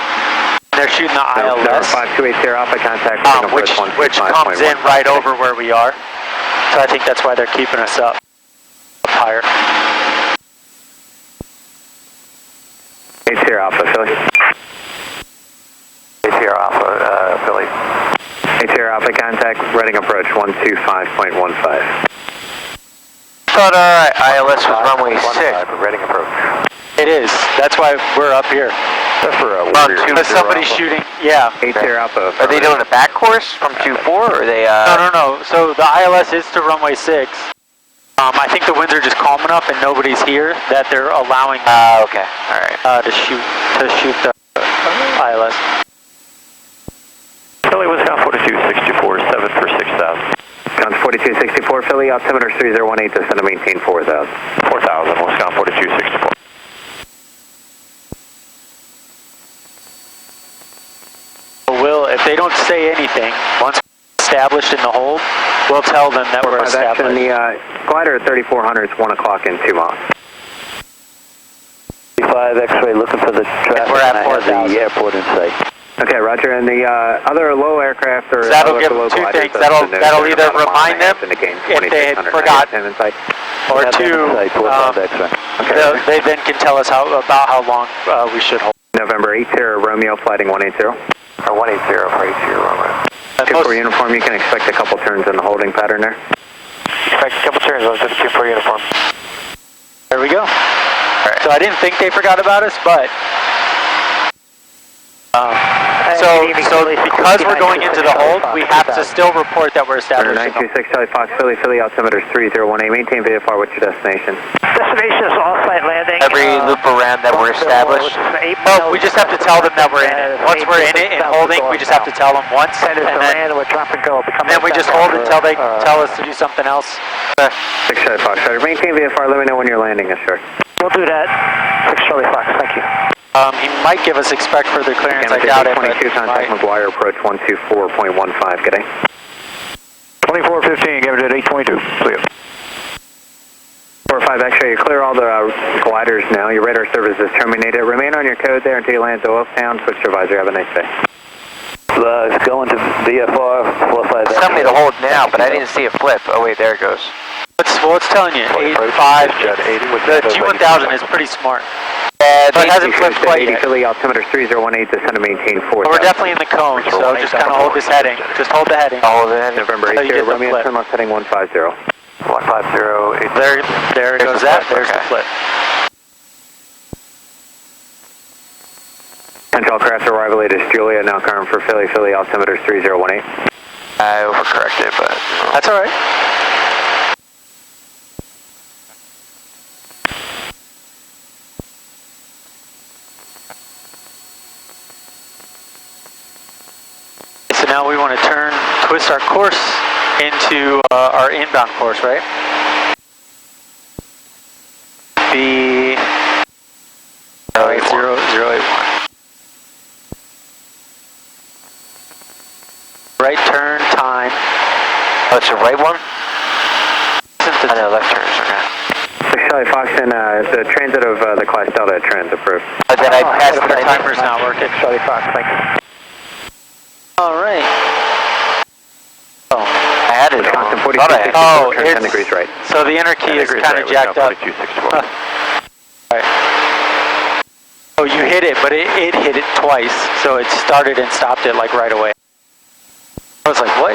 Speaker 3: They're shooting the ILS,
Speaker 5: 5280 Alpha contact,
Speaker 3: which comes in right over where we are. So I think that's why they're keeping us up higher.
Speaker 5: 80 Alpha, Philly. 80 Alpha, Philly. 80 Alpha contact, reading approach 125.15.
Speaker 2: Thought our ILS was runway 6.
Speaker 5: Reading approach.
Speaker 3: It is. That's why we're up here.
Speaker 5: That's for
Speaker 3: There's somebody shooting. Yeah.
Speaker 5: 80 Alpha.
Speaker 2: Are they doing a back course from 2-4 or are they
Speaker 3: No. So the ILS is to runway 6. I think the winds are just calm enough and nobody's here that they're allowing
Speaker 2: okay. Alright.
Speaker 3: to shoot the ILS.
Speaker 1: Philly, Wisconsin 4264, 7 for 6,000.
Speaker 5: Wisconsin 4264, Philly, altimeter 3018, descend to maintain 4,000.
Speaker 1: 4,000, Wisconsin 4264.
Speaker 3: Will, if they don't say anything, once established in the hold, we'll tell them that we're established.
Speaker 5: The glider at 3400 is 1 o'clock in 2 miles.
Speaker 9: 5 X-ray looking for the traffic.
Speaker 3: We're at
Speaker 9: and I have
Speaker 3: 4,000.
Speaker 9: the airport in sight.
Speaker 5: Okay, Roger. And the other low aircraft or
Speaker 3: that'll give them 2 things. That'll either remind them if they had forgotten, or 2, they then can tell us about how long we should hold.
Speaker 5: November 80 Romeo, flighting 180. Or 180 for 80 Romeo. 2-4 uniform, you can expect a couple turns in the holding pattern there.
Speaker 2: Expect a couple turns on 2-4 uniform.
Speaker 3: There we go. Right. So I didn't think they forgot about us, but... So because we're going into the hold, we have to still report that we're established.
Speaker 5: 926 Charlie Fox, Philly, altimeter 301A, maintain VFR, what's your destination?
Speaker 7: Destination is off-site landing.
Speaker 2: Every loop around that we're established.
Speaker 3: Oh, we just have to tell them that we're in it. Once we're in it and holding, we just have to tell them once, and then we just hold until they tell us to do something else.
Speaker 5: 6 Charlie Fox, maintain VFR, let me know when you're landing, yes sir.
Speaker 7: We'll do that. 6 Charlie Fox, thank you.
Speaker 3: He might give us expect further clearance, I doubt it.
Speaker 5: 22, contact McGuire, approach 124.15, good day.
Speaker 1: 2415, give it at 822, clear.
Speaker 5: 45 X-ray, you clear all the gliders now, your radar service is terminated. Remain on your code there until you land to Wolftown, switch to advisor, have a nice day.
Speaker 9: It's going to VFR 45.
Speaker 2: Tell me to hold now, but I didn't see a flip. Oh wait, there it goes.
Speaker 3: It's telling you, 85, the G1000 is pretty smart. But it hasn't flipped quite yet.
Speaker 5: Philly, altimeter 3018, descend to maintain 4,000.
Speaker 3: We're definitely in the cone, so just kind of hold this heading. Just hold the heading.
Speaker 2: Hold the heading.
Speaker 5: November 8, Romeo, turn left heading 150. 150,
Speaker 3: there goes that, there's the flip.
Speaker 5: Central craft arrival, latest Julia, now current for Philly, altimeter 3018.
Speaker 2: I overcorrected, but...
Speaker 3: That's alright. So now we want to twist our course into our inbound course, right? The 081. Right turn time.
Speaker 2: Oh, it's a right one? I know, left turns, okay.
Speaker 5: 6 Charlie Fox and the transit of the Class Delta trans approved.
Speaker 2: But then I passed
Speaker 3: the timer's not working.
Speaker 5: Charlie Fox, thank you.
Speaker 3: Alright. Oh,
Speaker 2: I had it.
Speaker 5: Wisconsin 42,
Speaker 3: oh,
Speaker 5: turn 10 degrees right.
Speaker 3: So the inner key is kind of jacked up. Right. Oh, you hit it, but it hit it twice, so it started and stopped it like right away. I was like, what?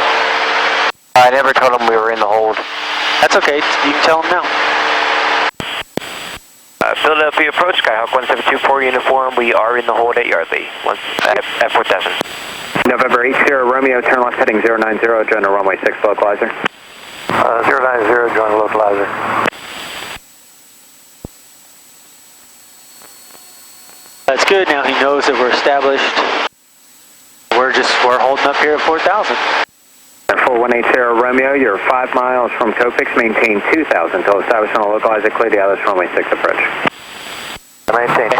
Speaker 2: I never told him we were in the hold.
Speaker 3: That's okay, you can tell him now.
Speaker 8: Philadelphia approach, Skyhawk 1724 uniform, we are in the hold at Yardley, at 4,000.
Speaker 5: November 80 Romeo, turn left heading 090, join the runway 6 localizer. 090, join the localizer.
Speaker 3: That's good, now he knows that we're established. We're holding up here at 4,000.
Speaker 5: 4180 Romeo, you're 5 miles from Copix, maintain 2,000 until established on a localizer, clear the ILS runway 6 approach.
Speaker 9: Maintain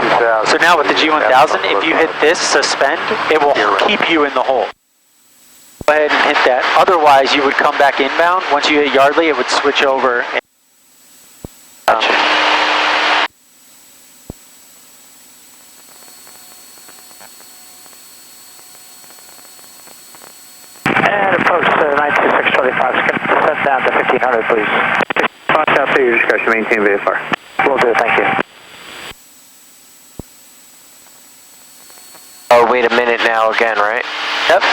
Speaker 3: So now with the G1000, if you hit this suspend, it will keep you in the hole. Go ahead and hit that. Otherwise, you would come back inbound. Once you hit Yardley, it would switch over.
Speaker 2: Gotcha.
Speaker 5: And approach 92625, descend down to 1500, please. Cross out to your discretion, maintain VFR. Will do, thank you.
Speaker 2: Oh, wait a minute now again, right?
Speaker 3: Yep.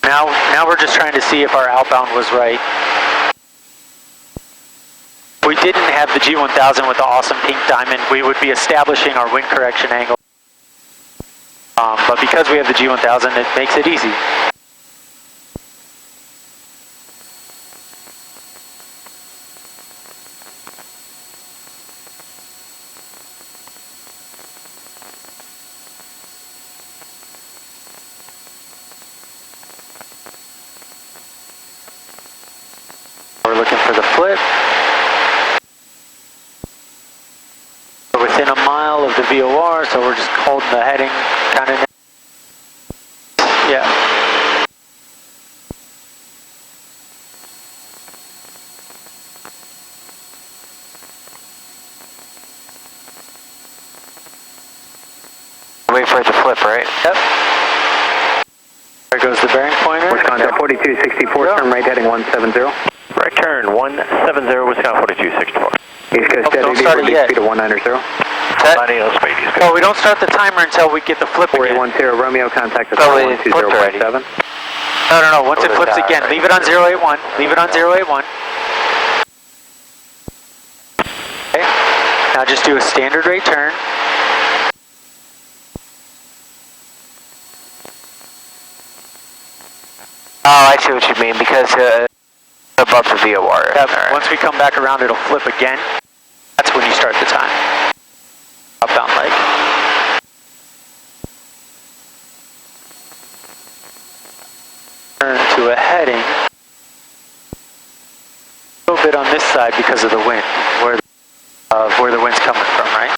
Speaker 3: Now we're just trying to see if our outbound was right. If we didn't have the G1000 with the awesome pink diamond, we would be establishing our wind correction angle. But because we have the G1000, it makes it easy. We're looking for the flip. We're within a mile of the VOR, so we're just holding the heading kind of. Yeah.
Speaker 2: Wait for it to flip, right?
Speaker 3: Yep. There goes the bearing pointer.
Speaker 5: Wisconsin 4264, turn right heading 170.
Speaker 1: Right turn 170, Wisconsin 4264.
Speaker 5: East Coast
Speaker 3: Don't start it yet.
Speaker 5: speed of 190.
Speaker 3: Oh, we don't start the timer until we get the flip again.
Speaker 5: 410, Romeo, contact us
Speaker 2: Oh,
Speaker 5: on
Speaker 2: it flipped already.
Speaker 5: 120.7.
Speaker 3: No. Once it flips again, leave it on 081. Leave it on 081. Okay. Now just do a standard rate turn.
Speaker 2: Oh, I see what you mean, because above the VOR.
Speaker 3: Yep.
Speaker 2: Right.
Speaker 3: Once we come back around, it'll flip again. That's when you start the time. Outbound leg. Turn to a heading. A little bit on this side because of the wind, where the wind's coming from, right?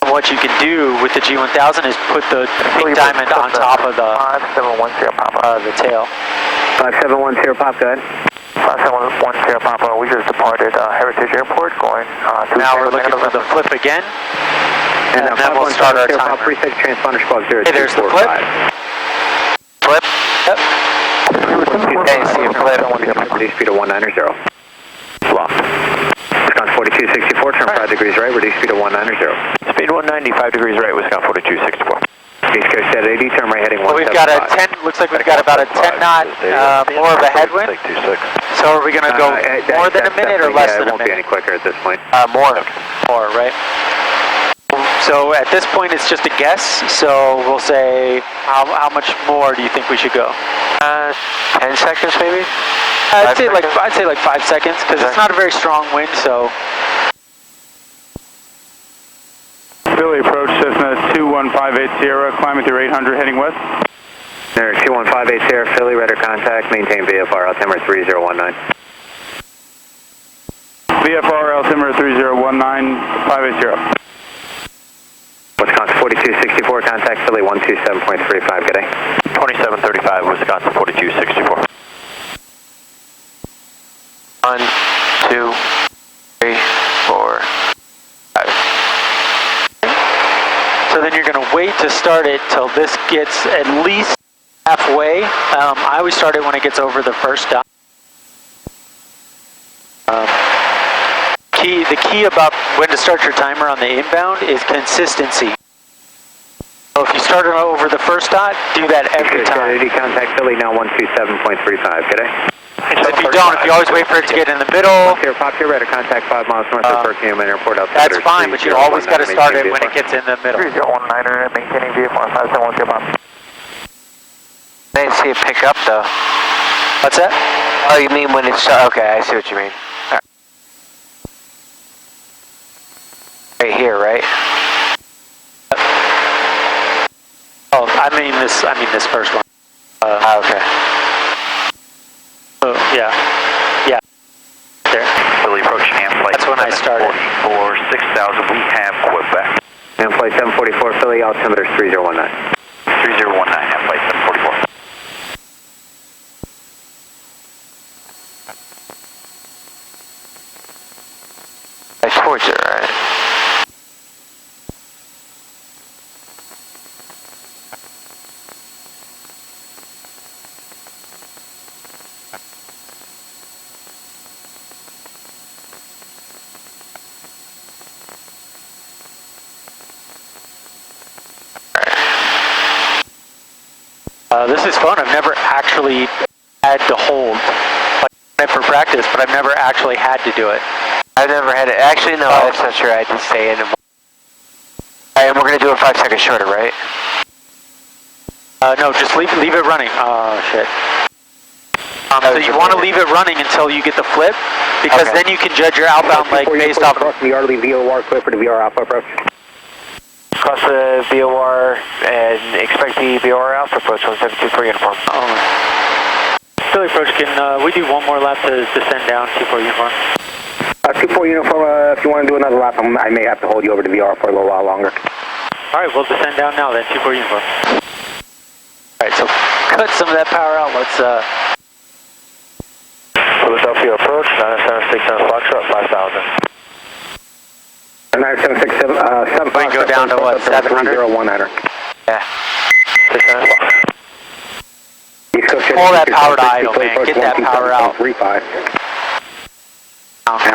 Speaker 3: What you can do with the G1000 is put the pink diamond on top of the
Speaker 5: 5710 Papa.
Speaker 3: The tail.
Speaker 5: 5710 Papa, go ahead. 5710 Papa, we just departed Heritage Airport going to...
Speaker 3: Now we're looking for the flip again. And then we'll start our timer.
Speaker 5: Preset transponder squad 0.
Speaker 3: Hey, there's the flip. Flip. Yep.
Speaker 2: Okay, see a flip.
Speaker 5: Reduce speed of 190. Locked. Wisconsin 4264, turn 5 degrees right, reduce speed of 190.
Speaker 1: Speed 190, 5 degrees right, Wisconsin 4264.
Speaker 5: East Coast at 80, turn right heading 175.
Speaker 3: Well, we've got a 10, looks like we've got about a 10 knot, more of a headwind. So are we going to go more than a minute or less than a minute?
Speaker 5: It won't be any quicker at this point.
Speaker 3: More. More, right? So at this point it's just a guess, so we'll say, how much more do you think we should go?
Speaker 2: 10 seconds maybe?
Speaker 3: I'd say like 5 seconds, because it's not a very strong wind, so.
Speaker 12: Philly approach Cessna 21580, climbing through 800, heading west.
Speaker 5: There, 21580, Philly, radar contact, maintain VFR, altimeter 3019.
Speaker 12: VFR, altimeter 3019, 580.
Speaker 5: Wisconsin 4264, contact Philly 127.35, good day.
Speaker 1: 2735, Wisconsin 4264.
Speaker 2: 1, 2, 3, 4, 5.
Speaker 3: So then you're going to wait to start it till this gets at least halfway. I always start it when it gets over the first dot. The key about when to start your timer on the inbound is consistency. So if you start it over the first dot, do that every time.
Speaker 5: Contact Philly now 127.35, good day.
Speaker 3: If you don't, if you always wait for it to get in the middle,
Speaker 5: Pop here, radar contact 5 miles north of Birmingham Airport.
Speaker 3: That's fine, but you always got to start it when it gets in the middle.
Speaker 5: 3019er, maintaining VFR 5710 Pop.
Speaker 2: I didn't see it pick up though.
Speaker 3: What's that?
Speaker 2: Oh, you mean when it's, okay, I see what you mean. Right here, right?
Speaker 3: Oh, I mean this first one.
Speaker 2: Okay.
Speaker 3: started.
Speaker 1: 744, 6000, we have Quebec.
Speaker 5: And flight 744 Philly, altimeter is 3019.
Speaker 1: 3019, have flight 744.
Speaker 2: Nice towards it, right?
Speaker 3: This is fun. I've never actually had to hold, like for practice, but I've never actually had to do it.
Speaker 2: I've never had it. Actually, no, that's not true. I did say it. Alright, and we're going to do it 5 seconds shorter, right?
Speaker 3: No, just leave it running. Oh, shit. So you want to leave it running until you get the flip, because then you can judge your outbound leg based off of...
Speaker 5: the RLB VOR, clear for the VR Alpha approach.
Speaker 8: Cross the VOR and expect the VOR Alpha approach 1724 uniform.
Speaker 3: Philly approach, can we do one more lap to descend down, 24 uniform?
Speaker 5: 24 uniform, if you want to do another lap, I may have to hold you over to VR for a little while longer.
Speaker 3: Alright, we'll descend down now then, 24 uniform. Alright, so cut some of that power out, let's
Speaker 1: Philadelphia approach, 976 Foxtrot, 5000.
Speaker 5: 976, 7
Speaker 2: We go down to what, 700?
Speaker 5: 3019.
Speaker 2: Yeah.
Speaker 1: 6
Speaker 3: pull that power to idle, man. Get that power out.
Speaker 5: 35.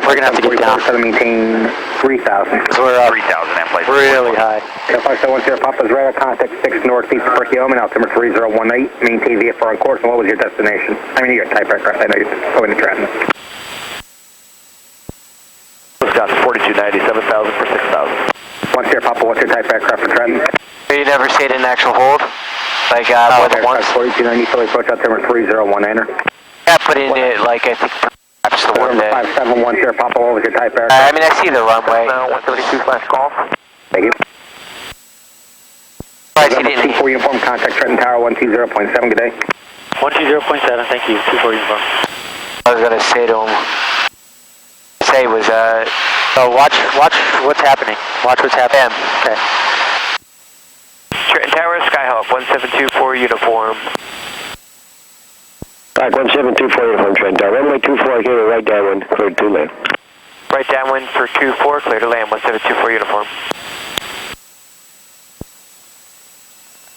Speaker 3: We're going to have to get down.
Speaker 5: To maintain 3,000.
Speaker 3: So we're up
Speaker 1: 3,000 and place.
Speaker 3: really high.
Speaker 5: Air 510 Papa's radar, contact 6 northeast of Perkiomen, altimeter 3018. Maintain VFR on course, and what was your destination? I mean, your type aircraft. I know you're going to Trenton.
Speaker 1: Wisconsin 4290, 7,000 for 6,000.
Speaker 5: Once here, Papa, what's your type aircraft for Trenton?
Speaker 2: You never stayed in actual hold? Like, more than once?
Speaker 5: 4290, Philly approach, altimeter 3019.
Speaker 2: Yeah, put in it, like, I think perhaps the one that...
Speaker 5: 571 here, Papa, what was your type aircraft?
Speaker 2: I mean, I see the runway.
Speaker 1: 132 flash call.
Speaker 5: Thank you.
Speaker 2: I see the...
Speaker 5: 24 uniform, contact Trenton Tower 120.7, good day.
Speaker 3: 120.7, thank you, 24 uniform.
Speaker 2: I was going to say to him... Say was,
Speaker 3: So watch what's happening. Watch what's happening. Okay.
Speaker 8: Trenton Tower, Skyhawk 1724 uniform.
Speaker 6: Back 1724 uniform, Trent. Runway 24, here, right downwind, cleared to land.
Speaker 8: Right downwind for 24, clear to land 1724 uniform.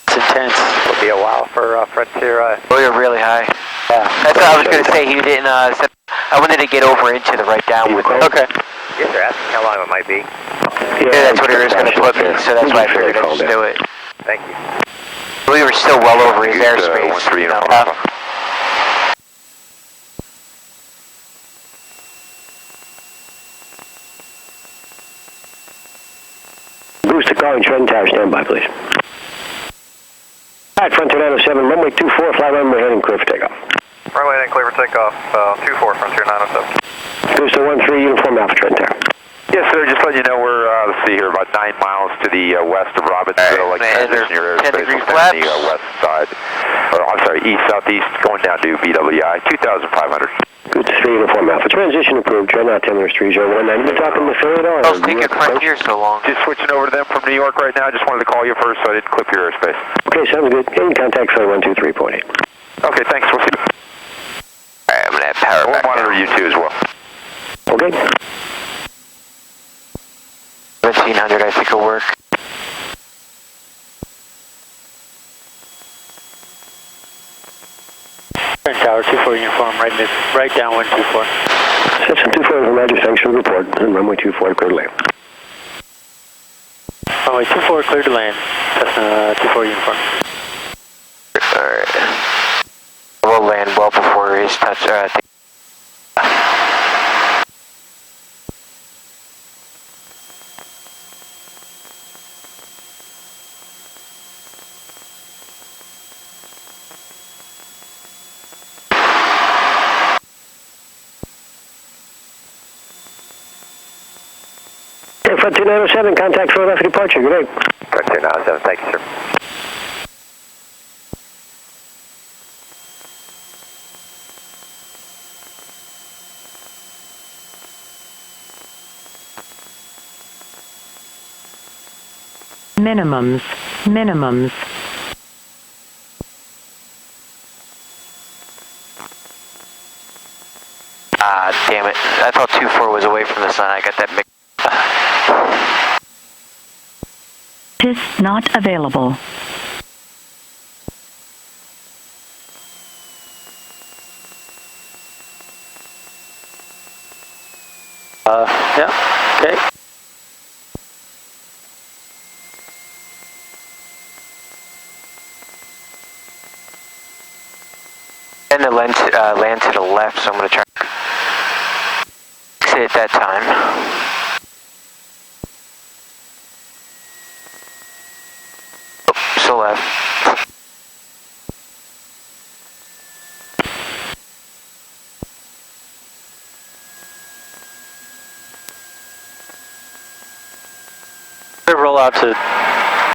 Speaker 3: It's intense.
Speaker 1: It'll be a while for Frontier.
Speaker 2: we were really high.
Speaker 3: Yeah.
Speaker 2: That's what I was going to say. He didn't, I wanted to get over into the right downwind.
Speaker 3: Okay.
Speaker 1: Yes, they're asking how long it might be.
Speaker 2: Yeah, that's what he was going to put me, so that's why I figured I'd just do it.
Speaker 1: Thank you.
Speaker 2: We were still well over his airspace.
Speaker 6: Booster calling Trenton Tower, stand by, please. Alright, Frontier 907, runway 24, fly runway heading clear for takeoff.
Speaker 4: Runway then clear for takeoff, 24, Frontier 907.
Speaker 6: Booster 13, uniform Alpha, Trenton Tower.
Speaker 4: Yes, sir, just letting you know we're, let's see here, about 9 miles to the west of Robbinsville, like transition your airspace on the west side. Or, I'm sorry, east-southeast, going down to BWI, 2,500.
Speaker 6: Good to see uniform Alpha. Transition approved, Trent altimeter 3019. You talking to Philly at all?
Speaker 2: Oh, take your Frontier so long.
Speaker 4: Just switching over to them from New York right now, just wanted to call you first so I didn't clip your airspace.
Speaker 6: Okay, sounds good. In contact Philly 123.8.
Speaker 4: Okay, thanks, we'll see you.
Speaker 2: Alright, I'm going to have power
Speaker 4: We'll
Speaker 2: back
Speaker 4: monitor
Speaker 2: down.
Speaker 4: you too as well.
Speaker 6: Okay.
Speaker 2: 1700 I think will work.
Speaker 3: Trenton Tower, 24 uniform, right downwind 24.
Speaker 6: 724 from Roger, sanction report, and runway 24 clear to land.
Speaker 3: Runway 24 clear to land, Cessna 24 uniform.
Speaker 2: Alright. We'll land well before his touch,
Speaker 6: Frontier 907, contact Philadelphia departure, good day.
Speaker 1: Frontier 907, thank you, sir.
Speaker 10: Minimums. Minimums.
Speaker 2: Ah, damn it. I thought 2-4 was away from the sun. I got that mixed.
Speaker 10: TIS not available.
Speaker 3: Yeah, okay.
Speaker 2: And the land to the left, so I'm going to try to exit at that time. Oh, still left.
Speaker 3: Roll out to